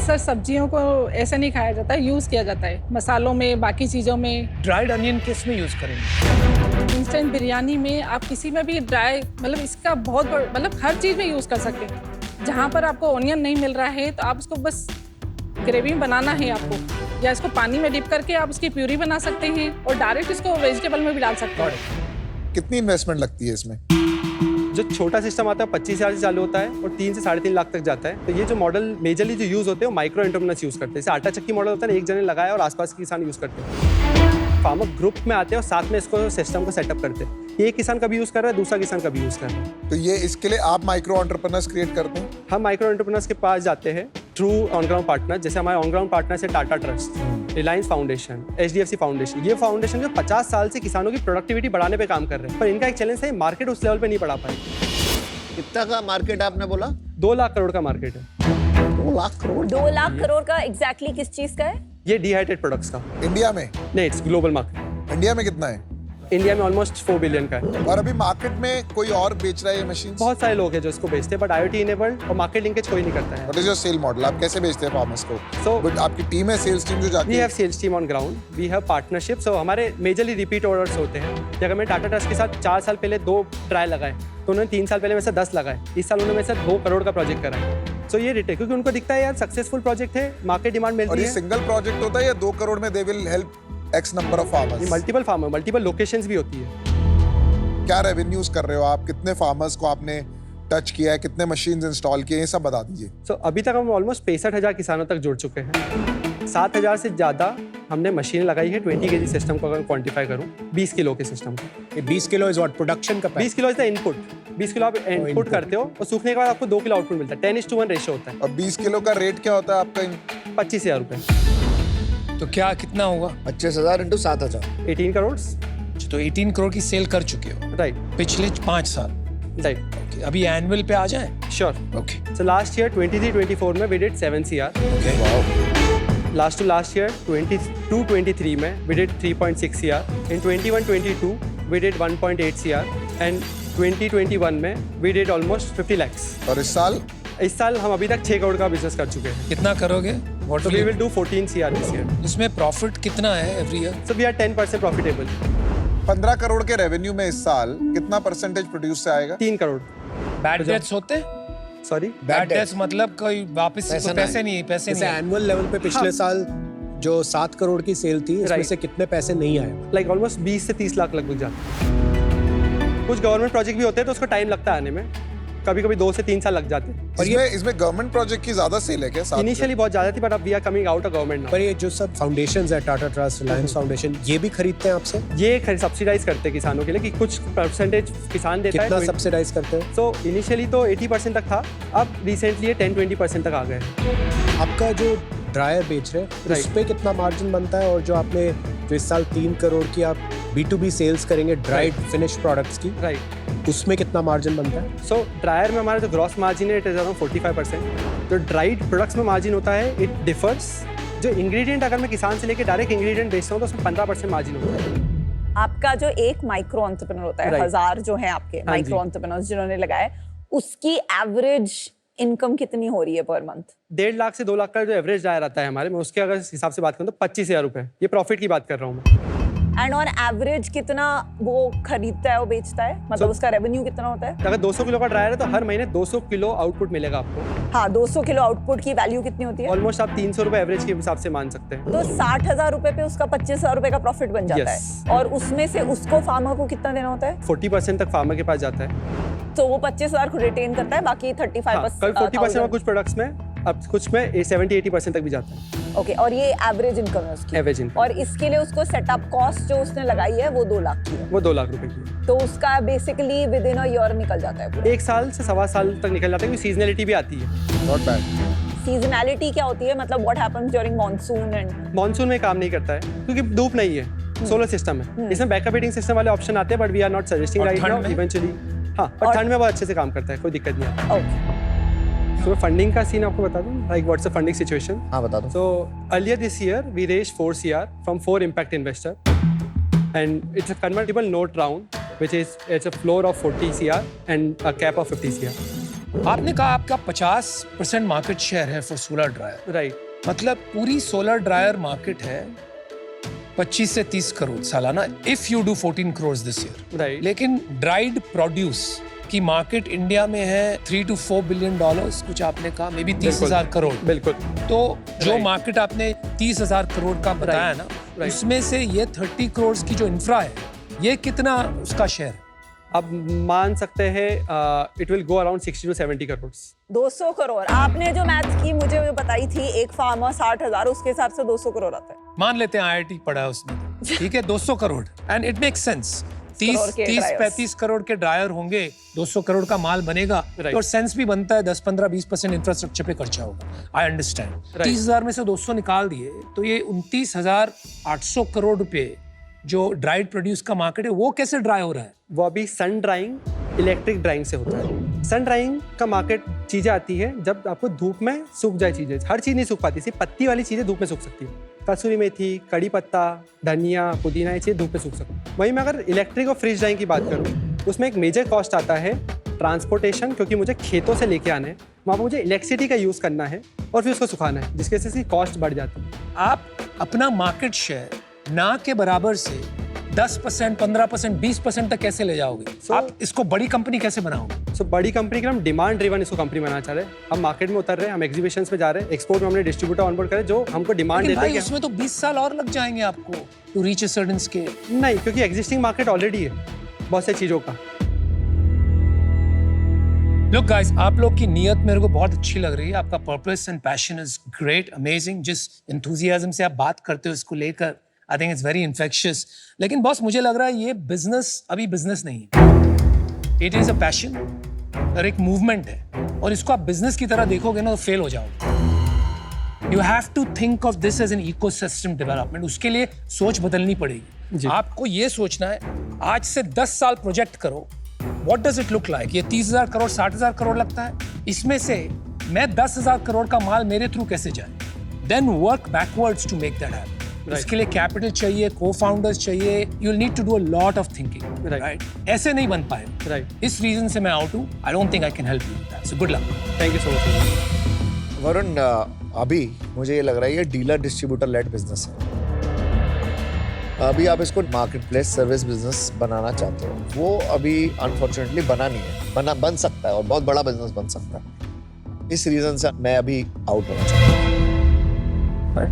Speaker 11: Sir सब्जियों को ऐसे नहीं खाया जाता है, यूज़ किया जाता है मसालों में, बाकी चीज़ों में।
Speaker 5: ड्राइड अनियन किस में यूज करेंगे?
Speaker 11: इंस्टेंट बिरयानी में, आप किसी में भी ड्राई, मतलब इसका बहुत मतलब हर चीज़ में यूज़ कर सकते हैं। जहाँ पर आपको ऑनियन नहीं मिल रहा है तो आप उसको बस ग्रेवी बनाना है आपको, या इसको पानी में डिप करके आप उसकी प्यूरी बना सकते हैं और डायरेक्ट इसको वेजिटेबल में भी डाल सकते हैं।
Speaker 6: कितनी इन्वेस्टमेंट लगती है इसमें?
Speaker 10: जो छोटा सिस्टम आता है 25,000 से चालू होता है और 3 से 3.5 लाख तक जाता है। तो ये जो मॉडल मेजरली जो यूज़ होते हैं वो माइक्रो एंटरप्रेन्योर्स यूज़ करते हैं। जैसे आटा चक्की मॉडल होता है ना, एक जने लगाया और आसपास के किसान यूज़ करते हैं। फार्मर ग्रुप में आते हैं और साथ में इसको सिस्टम को सेटअप करते हैं। एक किसान कभी यूज़ कर रहा है, दूसरा किसान कभी यूज़ कर रहा है।
Speaker 6: तो ये इसके लिए आप माइक्रो एंटरप्रेन्योर्स क्रिएट करते हैं?
Speaker 10: हम माइक्रो एंटरप्रेन्योर्स के पास जाते हैं थ्रू ऑन ग्राउंड पार्टनर। जैसे हमारे ऑन ग्राउंड पार्टनर है Tata trust, Reliance foundation, HDFC foundation. ये फाउंडेशन जो 50 साल से किसानों की प्रोडक्टिविटी बढ़ाने पे काम कर रहे हैं, पर इनका एक चैलेंज है मार्केट उस लेवल पे नहीं बढ़ा पाए।
Speaker 3: कितना का मार्केट आपने बोला?
Speaker 10: 2 लाख करोड़ का मार्केट है।
Speaker 3: 2 लाख करोड़?
Speaker 4: 2 लाख करोड़ का एग्जैक्टली किस चीज का है?
Speaker 10: ये डिहाइड्रेटेड प्रोडक्ट्स का।
Speaker 6: इंडिया में?
Speaker 10: नहीं, इट्स ग्लोबल मार्केट।
Speaker 6: इंडिया में कितना है?
Speaker 10: इंडिया में ऑलमोस्ट 4 बिलियन का है।
Speaker 6: और अभी मार्केट में कोई और बेच रहा है ये मशीन?
Speaker 10: बहुत सारे लोग हैं जो इसको बेचते हैं, बट IoT इनेबल्ड और मार्केट लिंकेज कोई नहीं करता है।
Speaker 6: What is your sale model? आप कैसे बेचते हैं फार्मर्स को?
Speaker 10: So-
Speaker 6: बट आपकी टीम है, सेल्स टीम जो जाती
Speaker 10: वी
Speaker 6: है?
Speaker 10: Have sales team on ground, we have partnership. So हमारे मेजरली रिपीट ऑर्डर्स होते हैं। कि अगर मैं टाटा ट्रस्ट के साथ 4 साल पहले 2 ट्रायल लगाए तो उन्होंने 3 साल पहले मेरे से 10 लगाए। इस साल उन्होंने मेरे से 2 करोड़ का प्रोजेक्ट करा है। सो ये रिटेल, क्योंकि उनको दिखता है यार सक्सेसफुल प्रोजेक्ट है, मार्केट डिमांड
Speaker 6: और
Speaker 10: मिलती
Speaker 6: ये
Speaker 10: है।
Speaker 6: सिंगल प्रोजेक्ट होता है या 2 करोड़ में they will help X number of farmers?
Speaker 10: Multiple farmer, multiple locations भी होती है।
Speaker 6: क्या रेवेन्यूज कर रहे हो आप? कितने फार्मर्स को आपने टच किया है? कितने मशीन्स इंस्टॉल किए हैं? ये सब बता दीजिए।
Speaker 10: सो अभी तक हम ऑलमोस्ट 65,000 किसानों तक जुड़ चुके हैं। 7,000 से ज़्यादा हमने मशीनें लगाई है 20 kg सिस्टम को अगर क्वान्टिफाई करूँ, 20 किलो के सिस्टम को।
Speaker 7: ये 20 किलो इज व्हाट प्रोडक्शन का?
Speaker 10: 20 kilo is the input. 20 kilo आप इनपुट करते हो और सूखने के बाद आपको 2 किलो आउटपुट मिलता है। 10:1 रेशियो होता है।
Speaker 6: और 20 किलो का रेट क्या होता है आपका?
Speaker 10: 25,000 रुपये।
Speaker 5: तो क्या कितना होगा?
Speaker 3: 25,000 इंटू 7,000।
Speaker 10: 18 करोड़।
Speaker 5: तो 18 करोड़ की सेल कर चुके हो
Speaker 10: राइट
Speaker 5: पिछले 5 साल?
Speaker 10: राइट।
Speaker 5: Okay, अभी एनुअल पे आ जाए?
Speaker 10: Sure.
Speaker 5: Okay
Speaker 10: so last year 23-24 में वी डिड 7 CR।
Speaker 5: ओके।
Speaker 10: लास्ट टू लास्ट ईयर 22-23 में we did 3.6 CR। In 21-22 we did 1.8 CR and 2021 में वी डिड ऑलमोस्ट 50 lakhs।
Speaker 6: और इस साल
Speaker 10: हम अभी तक 6 करोड़ का बिजनेस कर चुके हैं।
Speaker 5: कितना करोगे?
Speaker 10: So we will do 14 CR this year।
Speaker 5: इसमें प्रॉफिट कितना है every year?
Speaker 10: So we are 10% profitable।
Speaker 6: 15 crore के रेवेन्यू में इस साल कितना परसेंटेज प्रोड्यूस से आएगा?
Speaker 10: 3 करोड़।
Speaker 5: बैड डेट्स होते?
Speaker 10: सॉरी,
Speaker 5: बैड डेट्स मतलब कोई वापस पैसे नहीं
Speaker 7: जैसे एनुअल लेवल पे पिछले साल जो 7 करोड़ की सेल थी, इसमें
Speaker 10: Right.
Speaker 7: से कितने पैसे नहीं आए?
Speaker 10: लाइक ऑलमोस्ट 20 से 30 लाख लगभग जाते हैं। कुछ गवर्नमेंट प्रोजेक्ट भी होते हैं तो उसको टाइम लगता है आने में, कभी कभी 2 से 3 साल लग जाते हैं।
Speaker 6: और इसमें गवर्नमेंट प्रोजेक्ट की ज्यादा सेल है क्या?
Speaker 10: इनिशियली बहुत ज्यादा थी, बट अब we are coming out of government
Speaker 7: पर ये जो सब फाउंडेशंस है, टाटा ट्रस्ट, रिलायंस फाउंडेशन, ये भी खरीदते हैं आपसे?
Speaker 10: ये सब्सिडाइज करते हैं किसानों के लिए कि कुछ परसेंटेज किसान देता है।
Speaker 7: कितना सब्सिडाइज करते हैं?
Speaker 10: सो इनिशियली तो 80% तक था, अब रिसेंटली ये 10-20% तक आ गए।
Speaker 7: आपका जो ड्रायर बेच रहे हैं उस पे कितना मार्जिन बनता है? और जो आपने जो इस साल 3 करोड़ की आप B2B सेल्स करेंगे ड्राइड फिनिश प्रोडक्ट्स की,
Speaker 10: राइट।
Speaker 7: उसमें कितना मार्जिन बनता है?
Speaker 10: सो ड्रायर में हमारा जो ग्रॉस मार्जिन है इट इज अराउंड 45%। जो ड्राइड प्रोडक्ट्स में मार्जिन होता है इट डिफर्स। जो इंग्रेडिएंट अगर मैं किसान से लेके डायरेक्ट इंग्रेडिएंट बेचता हूँ तो उसमें 15% मार्जिन होता है।
Speaker 4: आपका जो एक माइक्रो एंटरप्रेन्योर होता है,
Speaker 10: Right.
Speaker 4: 1000 जो है आपके
Speaker 10: हाँ
Speaker 4: माइक्रो
Speaker 10: जी।
Speaker 4: एंटरप्रेन्योर्स जिन्होंने लगाए, उसकी एवरेज इनकम कितनी हो रही है पर मंथ?
Speaker 10: 1.5 लाख से 2 लाख का जो एवरेज ड्रायर आता है हमारे में, उसके अगर हिसाब से बात करूँ तो 25,000 रुपये, ये प्रॉफिट की बात कर रहा हूँ मैं।
Speaker 4: एंड ऑन एवरेज कितना वो खरीदता है, वो बेचता है, मतलब उसका रेवेन्यू कितना होता है?
Speaker 10: अगर 200 किलो का ड्रायर है तो हर महीने 200 किलो आउटपुट मिलेगा आपको।
Speaker 4: हाँ, 200 किलो आउटपुट की वैल्यू कितनी होती है?
Speaker 10: ऑलमोस्ट आप 300 रुपये एवरेज के हिसाब से मान सकते हैं।
Speaker 4: तो 60,000 रुपए पे उसका 25,000 रुपए का प्रॉफिट बन जाता
Speaker 10: Yes.
Speaker 4: है, और उसमें से उसको फार्मर को कितना देना होता है?
Speaker 10: 40% तक फार्मर के पास जाता है।
Speaker 4: तो वो 25,000 को रिटेन करता है, बाकी 35%
Speaker 10: हाँ, कभी 40% और कुछ प्रोडक्ट्स में, अब कुछ में 70-80% तक भी जाता है।
Speaker 4: ओके, और ये एवरेज इनकम है उसकी?
Speaker 10: Average income.
Speaker 4: और इसके लिए उसको सेटअप कॉस्ट जो उसने लगाई है वो 2 लाख की है,
Speaker 10: वो 2 लाख रुपए की है।
Speaker 4: तो उसका basically with in a year निकल जाता है पूरा।
Speaker 10: 1 साल से 1.25 साल तक निकल जाता है, क्योंकि सीजनलिटी भी आती है।
Speaker 6: Not bad.
Speaker 4: सीजनैलिटी क्या होती है, मतलब what happens during monsoon and?
Speaker 10: Monsoon में काम नहीं करता है क्योंकि धूप नहीं है, सोलर सिस्टम है। इसमें बैकअप हीटिंग सिस्टम वाले ऑप्शन आते हैं, but we are not suggesting right now eventually. हाँ, पर ठंड में बहुत अच्छे से काम करता है, कोई दिक्कत नहीं आती।
Speaker 4: ओके,
Speaker 10: तो फंडिंग का सीन आपको बता दूं, like what's the funding situation.
Speaker 3: हाँ बता दो।
Speaker 10: So earlier this year we raised 4 CR from 4 impact investor, and it's a convertible note round, which is it's a floor of 40 CR and a cap of 50 CR.
Speaker 5: आपने कहा आपका 50% market share है for solar dryer,
Speaker 10: Right.
Speaker 5: मतलब पूरी solar dryer market है 25 से 30 करोड़ सालाना, if you do 14 crore this year.
Speaker 10: Right.
Speaker 5: लेकिन ड्राइड प्रोड्यूस की मार्केट इंडिया में है 3 to 4 बिलियन डॉलर्स, कुछ आपने कहा मे बी 30,000 करोड़।
Speaker 10: बिल्कुल।
Speaker 5: तो जो
Speaker 10: Right.
Speaker 5: मार्केट आपने 30,000 करोड़ का बताया
Speaker 10: Right.
Speaker 5: ना,
Speaker 10: Right.
Speaker 5: उसमें से ये 30 करोड़ की जो इंफ्रा है, ये कितना उसका शेयर?
Speaker 10: अब मान सकते हैं it will go around 60 to 70 crore.
Speaker 4: 200 crore. आपने जो मैथ की मुझे बताई थी, एक फार्मर 60,000, उसके हिसाब से 200 करोड़ आता है।
Speaker 5: मान लेते हैं IIT पढ़ा है उसने, ठीक है, 200 crore, and it makes sense. 30-35 crore के ड्रायर होंगे, 200 करोड़ का माल बनेगा,
Speaker 10: Right.
Speaker 5: और सेंस भी बनता है 10-15-20% इंफ्रास्ट्रक्चर पे खर्चा होगा। I understand.
Speaker 10: Right.
Speaker 5: 30,000 में से 200 निकाल दिए तो ये 29,800 करोड़ रुपए जो ड्राइड प्रोड्यूस का मार्केट है, वो कैसे ड्राई हो रहा है?
Speaker 10: वो अभी सन ड्राइंग इलेक्ट्रिक ड्राइंग से होता है। सन ड्राइंग का मार्केट चीज़ें आती है जब आपको धूप में सूख जाए चीज़ें। हर चीज़ नहीं सूख पाती, सिर्फ पत्ती वाली चीज़ें धूप में सूख सकती है। कसूरी मेथी, कड़ी पत्ता, धनिया, पुदीना, ये चीज़ें धूप में सूख सकती है। वहीं मैं अगर इलेक्ट्रिक और फ्रिज ड्राइंग की बात करूँ, उसमें एक मेजर कॉस्ट आता है ट्रांसपोर्टेशन, क्योंकि मुझे खेतों से लेके आना है, वहाँ पर मुझे इलेक्ट्रिसिटी का यूज़ करना है और फिर उसको सुखाना है, जिसकी वजह से कॉस्ट बढ़ जाती है।
Speaker 5: आप अपना मार्केट शेयर ना के बराबर से 10%, 15%, 20% तक कैसे ले जाओगे? आप इसको बड़ी कंपनी कैसे बनाओगे?
Speaker 10: सो बड़ी कंपनी के हम डिमांड ड्रिवन इसको कंपनी बनाना चाह रहे हैं। हम मार्केट में उतर रहे हैं, हम एग्जीबिशंस में जा रहे हैं, एक्सपोर्ट में हमने डिस्ट्रीब्यूटर ऑनबोर्ड करे जो हमको डिमांड
Speaker 5: लेकिन
Speaker 10: देते
Speaker 5: भाई
Speaker 10: हैं।
Speaker 5: उसमें तो 20 साल और लग जाएंगे आपको to reach a certain scale.
Speaker 10: नहीं, क्योंकि एग्जिस्टिंग मार्केट ऑलरेडी है बहुत से चीज़ों का।
Speaker 5: Look guys, आप लोग की नीयत मेरे को बहुत अच्छी लग रही है। आपका purpose and passion is great, amazing. जिस एंथुसियाज्म से आप बात करते हो इसको लेकर, आई थिंक इट्स वेरी इन्फेक्शियस। लेकिन बॉस, मुझे लग रहा है ये बिजनेस अभी बिजनेस नहीं है, इट इज अ पैशन और एक मूवमेंट है, और इसको आप बिजनेस की तरह देखोगे ना तो फेल हो जाओगे। You have to think of this as an ecosystem development. उसके लिए सोच बदलनी पड़ेगी। आपको ये सोचना है, आज से 10 साल प्रोजेक्ट करो, What does it look like? ये 30,000 करोड़ 60,000 करोड़ लगता है, इसमें से मैं 10,000 करोड़ का माल मेरे थ्रू कैसे जाए? Then work backwards to make that happen. इसके लिए कैपिटल चाहिए, co-founders चाहिए, you'll need to do a lot of thinking. Right? ऐसे नहीं बन पाए।
Speaker 10: Right.
Speaker 5: इस रीजन से मैं आउट हूँ। I don't think I can help you with that. So good luck.
Speaker 10: Thank you so much.
Speaker 3: Varun, अभी मुझे ये लग रहा है ये डीलर डिस्ट्रीब्यूटर लेड बिजनेस है। अभी आप इसको मार्केट प्लेस सर्विस बिजनेस बनाना चाहते हो, वो अभी अनफॉर्चुनेटली बना नहीं है। बन सकता है और बहुत बड़ा बिजनेस बन सकता है। इस रीजन से मैं अभी आउट होना चाहता हूँ।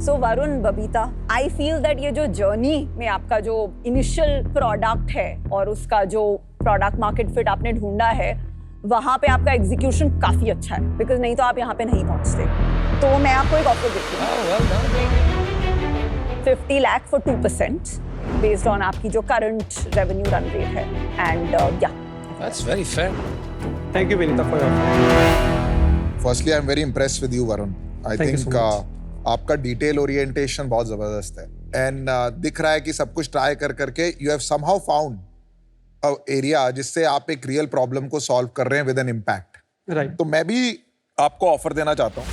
Speaker 4: So Varun, Babita, I feel that ये जो जर्नी में आपका जो इनिशियल प्रोडक्ट है और उसका जो प्रोडक्ट मार्केट फिट आपने ढूंढा है, वहाँ पे आपका एग्जीक्यूशन काफी अच्छा है, बिकॉज नहीं तो आप यहाँ पे नहीं पहुँचते। तो मैं आपको एक ऑफर देती हूँ, 50 लाख फॉर 2% बेस्ड ऑन आपकी जो करंट रेवेन्यू रन रेट है। एंड या
Speaker 5: That's very fair.
Speaker 10: Thank you Vinita for your.
Speaker 6: Firstly I am very impressed with you Varun. I
Speaker 10: Thank you
Speaker 6: think
Speaker 10: so much.
Speaker 6: आपका डिटेल ओरिएंटेशन बहुत जबरदस्त है एंड दिख रहा है कि सब कुछ ट्राई कर करके you have somehow found a area जिससे आप एक रियल प्रॉब्लम को सॉल्व कर रहे हैं विद एन इम्पैक्ट।
Speaker 10: राइट।
Speaker 6: तो मैं भी आपको ऑफर देना चाहता हूँ।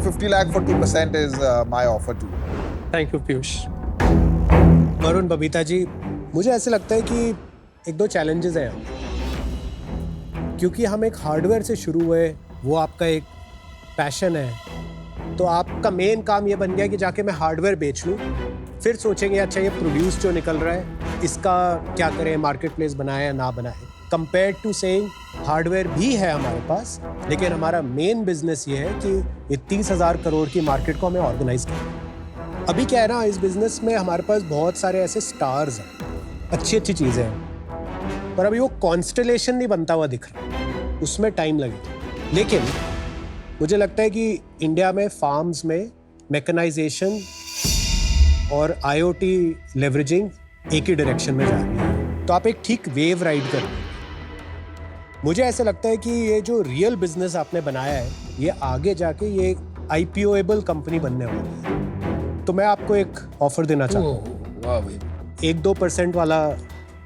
Speaker 6: 50 lakh for 2% is my offer to you.
Speaker 10: Thank you Piyush.
Speaker 7: Varun, Babita ji, मुझे ऐसे लगता है कि एक दो चैलेंजेस हैं, क्योंकि हम एक हार्डवेयर से शुरू हुए, वो आपका एक पैशन है, तो आपका मेन काम ये बन गया कि जाके मैं हार्डवेयर बेच लूँ, फिर सोचेंगे अच्छा ये प्रोड्यूस जो निकल रहा है इसका क्या करें, मार्केट प्लेस बनाए या ना बनाए, कंपेयर टू सेइंग हार्डवेयर भी है हमारे पास, लेकिन हमारा मेन बिजनेस ये है कि ये 30,000 करोड़ की मार्केट को हमें ऑर्गेनाइज करें। अभी क्या है ना, इस बिजनेस में हमारे पास बहुत सारे ऐसे स्टार्स हैं, अच्छी अच्छी चीज़ें हैं, पर अभी वो कॉन्स्टेलेशन नहीं बनता हुआ दिख रहा, उसमें टाइम लगेगा। लेकिन मुझे लगता है कि इंडिया में फार्म्स में मैकेनाइजेशन और IoT लेवरेजिंग एक ही डायरेक्शन में जा रही है, तो आप एक ठीक वेव राइड कर रहे हैं। मुझे ऐसा लगता है कि ये जो रियल बिजनेस आपने बनाया है, ये आगे जाके ये IPO-एबल कंपनी बनने वाली है। तो मैं आपको एक ऑफर देना चाहता हूँ।
Speaker 3: वाह भाई।
Speaker 7: 1-2% वाला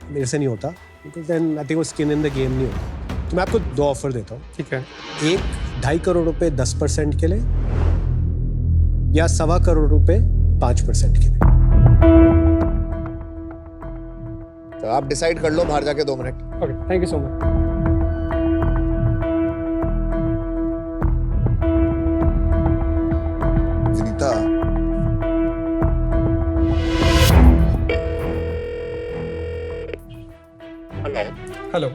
Speaker 7: मेरे से नहीं होता, बिकॉज देन आई थिंक वो स्किन इन द गेम नहीं होता। तो मैं आपको 2 ऑफर देता हूँ।
Speaker 10: ठीक है।
Speaker 7: 2.5 करोड़ रुपए 10% के लिए, या 1.25 करोड़ रुपए 5% के लिए।
Speaker 3: तो आप डिसाइड कर लो बाहर जाके 2 minute.
Speaker 10: Okay, thank you so much.
Speaker 6: Vinita,
Speaker 10: hello.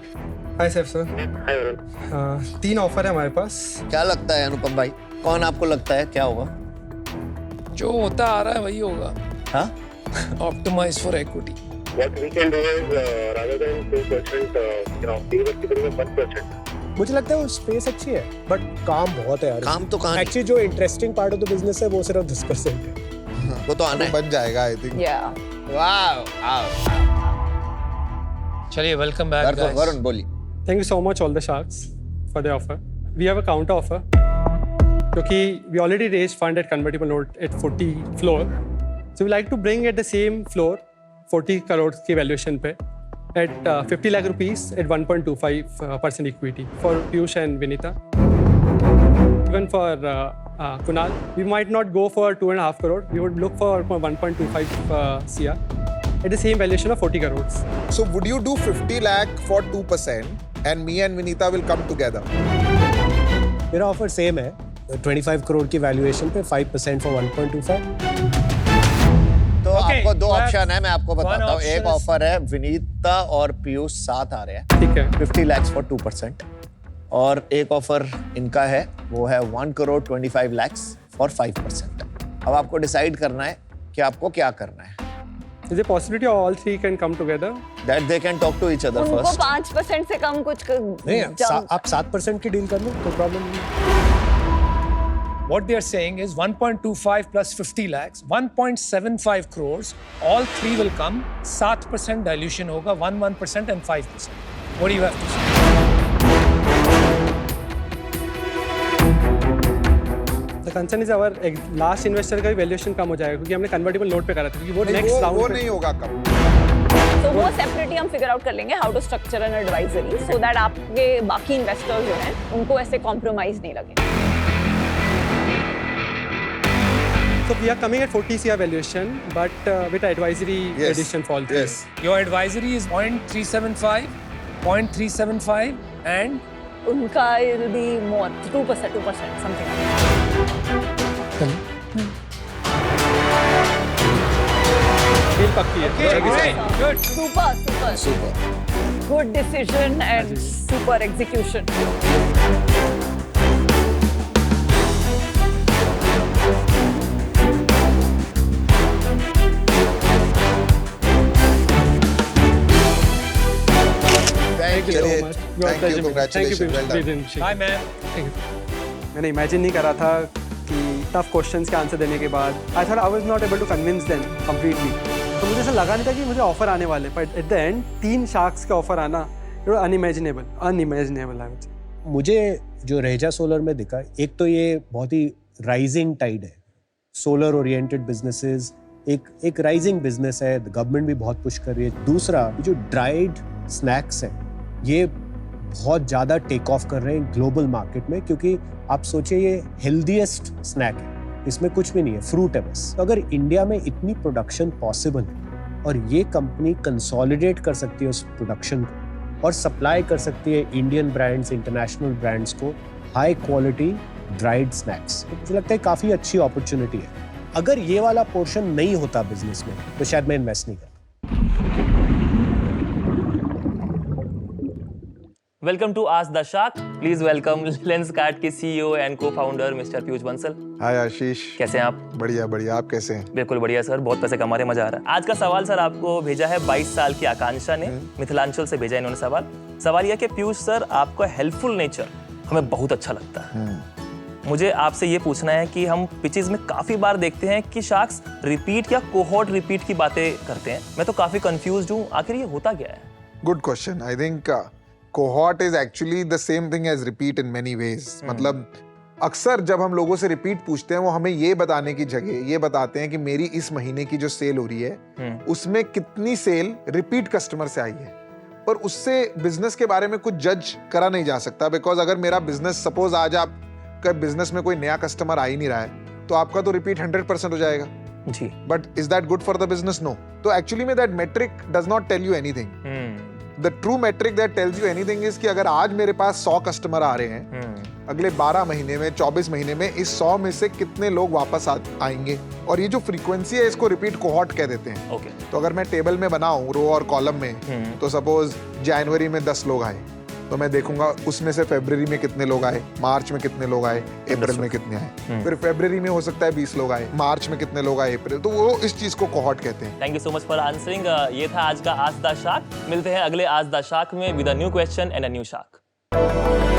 Speaker 10: Hi Saif sir. Hi Varun. 3 offer है हमारे पास।
Speaker 3: क्या लगता है अनुपम भाई, कौन आपको लगता है क्या होगा?
Speaker 5: जो होता आ रहा है वही होगा।
Speaker 3: हाँ,
Speaker 5: optimise for equity.
Speaker 12: What we can do is rather than 2%, theoretically 1%.
Speaker 7: मुझे लगता है वो स्पेस अच्छी है, बट काम बहुत है यार।
Speaker 3: काम तो कहाँ
Speaker 7: एक्चुअली जो interesting part of the business है वो सिर्फ 10% है।
Speaker 3: वो तो आना है।
Speaker 6: बन जाएगा आई थिंक।
Speaker 3: वाह।
Speaker 5: चलिए, वेलकम बैक गाइस।
Speaker 3: वरुण बोलिए।
Speaker 10: Thank you so much all the sharks for the offer. We have a counter offer क्योंकि we already raised fund at convertible note at 40 floor, so we like to bring at the same floor 40 crore की valuation पे at 50 lakh rupees at 1.25% equity for Piyush and Vinita. Even for Kunal, we might not go for 2.5 crore. We would look for 1.25 CR at the same valuation of 40 crores.
Speaker 6: So would you do 50 lakh for 2% and me and Vinita will come together?
Speaker 7: मेरा offer same है, 25 करोड़ की valuation पे 5% for 1.25।
Speaker 3: तो
Speaker 10: Okay,
Speaker 3: आपको 2
Speaker 10: that's
Speaker 3: option है, मैं आपको बताता हूँ।
Speaker 5: option
Speaker 3: एक
Speaker 5: is-
Speaker 3: ऑफर है, विनीता और पीयूष साथ आ रहे हैं,
Speaker 10: ठीक है।
Speaker 3: 50 lakhs for 2%, और एक ऑफर इनका है, वो है 1 crore 25 lakhs for 5%। अब आपको डिसाइड करना है कि आपको क्या करना है।
Speaker 10: Is there possibility all 3 can come together?
Speaker 3: That they can talk to each other
Speaker 4: उनको
Speaker 3: first.
Speaker 4: 5% से कम कुछ
Speaker 7: नहीं, आप 7% की डील कर लो, कोई प्रॉब्लम नहीं।
Speaker 5: What they are saying is 1.25 plus 50 lakhs, 1.75 crores, all 3 will come, 7% dilution होगा, 1% and 5%. What do you have to say?
Speaker 10: The concern is our last investor का भी valuation कम हो जाएगा क्योंकि हमने convertible note पे करा था, क्योंकि वो
Speaker 6: नहीं,
Speaker 10: next
Speaker 6: वो
Speaker 10: round पे
Speaker 6: नहीं होगा कब।
Speaker 4: तो वो सेपरेटली हम फिगर आउट कर लेंगे how to structure an advisory so that आपके बाकी इन्वेस्टर्स जो हैं उनको ऐसे कॉम्प्रोमाइज नहीं लगे।
Speaker 10: So we are coming at 40 CR valuation, but with advisory
Speaker 6: Yes.
Speaker 10: addition for all three.
Speaker 6: Yes.
Speaker 5: Your advisory is 0.375, 0.375 and
Speaker 4: उनका it'll be more 2% something like that.
Speaker 10: Deal पक्की है। Thank you, sir.
Speaker 5: good.
Speaker 4: Super. Good decision and super execution.
Speaker 3: Thank you.
Speaker 6: चलिए,
Speaker 10: Your
Speaker 6: thank
Speaker 10: pleasure,
Speaker 6: you,
Speaker 10: man. Thank you,
Speaker 6: congratulations, well done.
Speaker 10: Piyush.
Speaker 5: Hi, ma'am.
Speaker 10: Thank you. मैंने imagine नहीं करा था कि tough questions के answer देने के बाद I thought I was not able to convince them completely. तो मुझे ऐसा लगा नहीं था कि मुझे ऑफर आने वाले, but at the end 3 sharks का ऑफर आना अनइमेजिनेबल आई वुड से।
Speaker 7: मुझे जो रेजा सोलर में दिखा, एक तो ये बहुत ही राइजिंग टाइड है, सोलर ओरिएंटेड बिजनेसेस एक राइजिंग बिजनेस है, गवर्नमेंट भी बहुत पुश कर रही है। दूसरा, जो ड्राइड स्नैक्स है ये बहुत ज़्यादा टेक ऑफ कर रहे हैं ग्लोबल मार्केट में, क्योंकि आप सोचिए ये हेल्दीएस्ट स्नैक है, इसमें कुछ भी नहीं है, फ्रूट है बस। तो अगर इंडिया में इतनी प्रोडक्शन पॉसिबल है और ये कंपनी कंसोलिडेट कर सकती है उस प्रोडक्शन को और सप्लाई कर सकती है इंडियन ब्रांड्स, इंटरनेशनल ब्रांड्स को हाई क्वालिटी ड्राइड स्नैक्स, तो मुझे लगता है काफ़ी अच्छी अपॉर्चुनिटी है। अगर ये वाला पोर्शन नहीं होता बिजनेस में तो शायद मैं इन्वेस्ट नहीं करता।
Speaker 13: वेलकम टू आज the shark. Please welcome Lenskart के सीईओ एंड को फाउंडर मिस्टर पीयूष बंसल।
Speaker 6: हाय आशीष,
Speaker 13: कैसे हैं आप?
Speaker 6: बढ़िया बढ़िया, आप कैसे हैं?
Speaker 13: बिल्कुल बढ़िया सर, बहुत पैसे कमा रहे, मजा आ रहा है। आज का सवाल सर आपको भेजा है 22 साल की आकांक्षा ने, मिथिलांचल से भेजा इन्होंने सवाल यह कि पीयूष सर आपका हेल्पफुल नेचर हमें बहुत अच्छा लगता है। मुझे आपसे ये पूछना है कि हम पिचेस में काफी बार देखते हैं कि शार्क्स रिपीट या कोहॉर्ट रिपीट की बातें करते हैं। मैं तो काफी कंफ्यूज्ड हूँ, आखिर ये होता क्या है?
Speaker 6: Good question. I think cohort is actually the same thing as repeat in many ways. मतलब अक्सर जब हम लोगों से रिपीट पूछते हैं वो हमें ये बताने की जगह ये बताते हैं कि मेरी इस महीने की जो सेल हो रही है उसमें कितनी सेल रिपीट कस्टमर से आई है, पर उससे बिजनेस के बारे में कुछ जज करा नहीं जा सकता। बिकॉज अगर मेरा बिजनेस, सपोज आज आपका बिजनेस में कोई नया कस्टमर आ ही नहीं रहा है तो आपका तो रिपीट 100% हो जाएगा
Speaker 13: जी,
Speaker 6: but is that good for the business? No. तो एक्चुअली में that metric does not tell you anything. The true metric that tells you anything is कि अगर आज मेरे पास 100 कस्टमर आ रहे हैं, अगले 12 महीने में, 24 महीने में इस 100 में से कितने लोग वापस आएंगे, और ये जो फ्रीक्वेंसी है इसको रिपीट कोहॉर्ट कह देते हैं।
Speaker 13: ओके।
Speaker 6: तो अगर मैं टेबल में बनाऊं रो और कॉलम में, तो सपोज जनवरी में 10 लोग आए तो मैं देखूंगा उसमें से फरवरी में कितने लोग आए, मार्च में कितने लोग आए, अप्रैल में कितने आए, फिर फरवरी में हो सकता है 20 लोग आए, मार्च में कितने लोग आए, अप्रैल। तो वो इस चीज को कोहॉर्ट कहते हैं।
Speaker 13: Thank you so much for answering. ये था आज का आज द शार्क। मिलते हैं अगले आज द शार्क में with a new question and a new shark.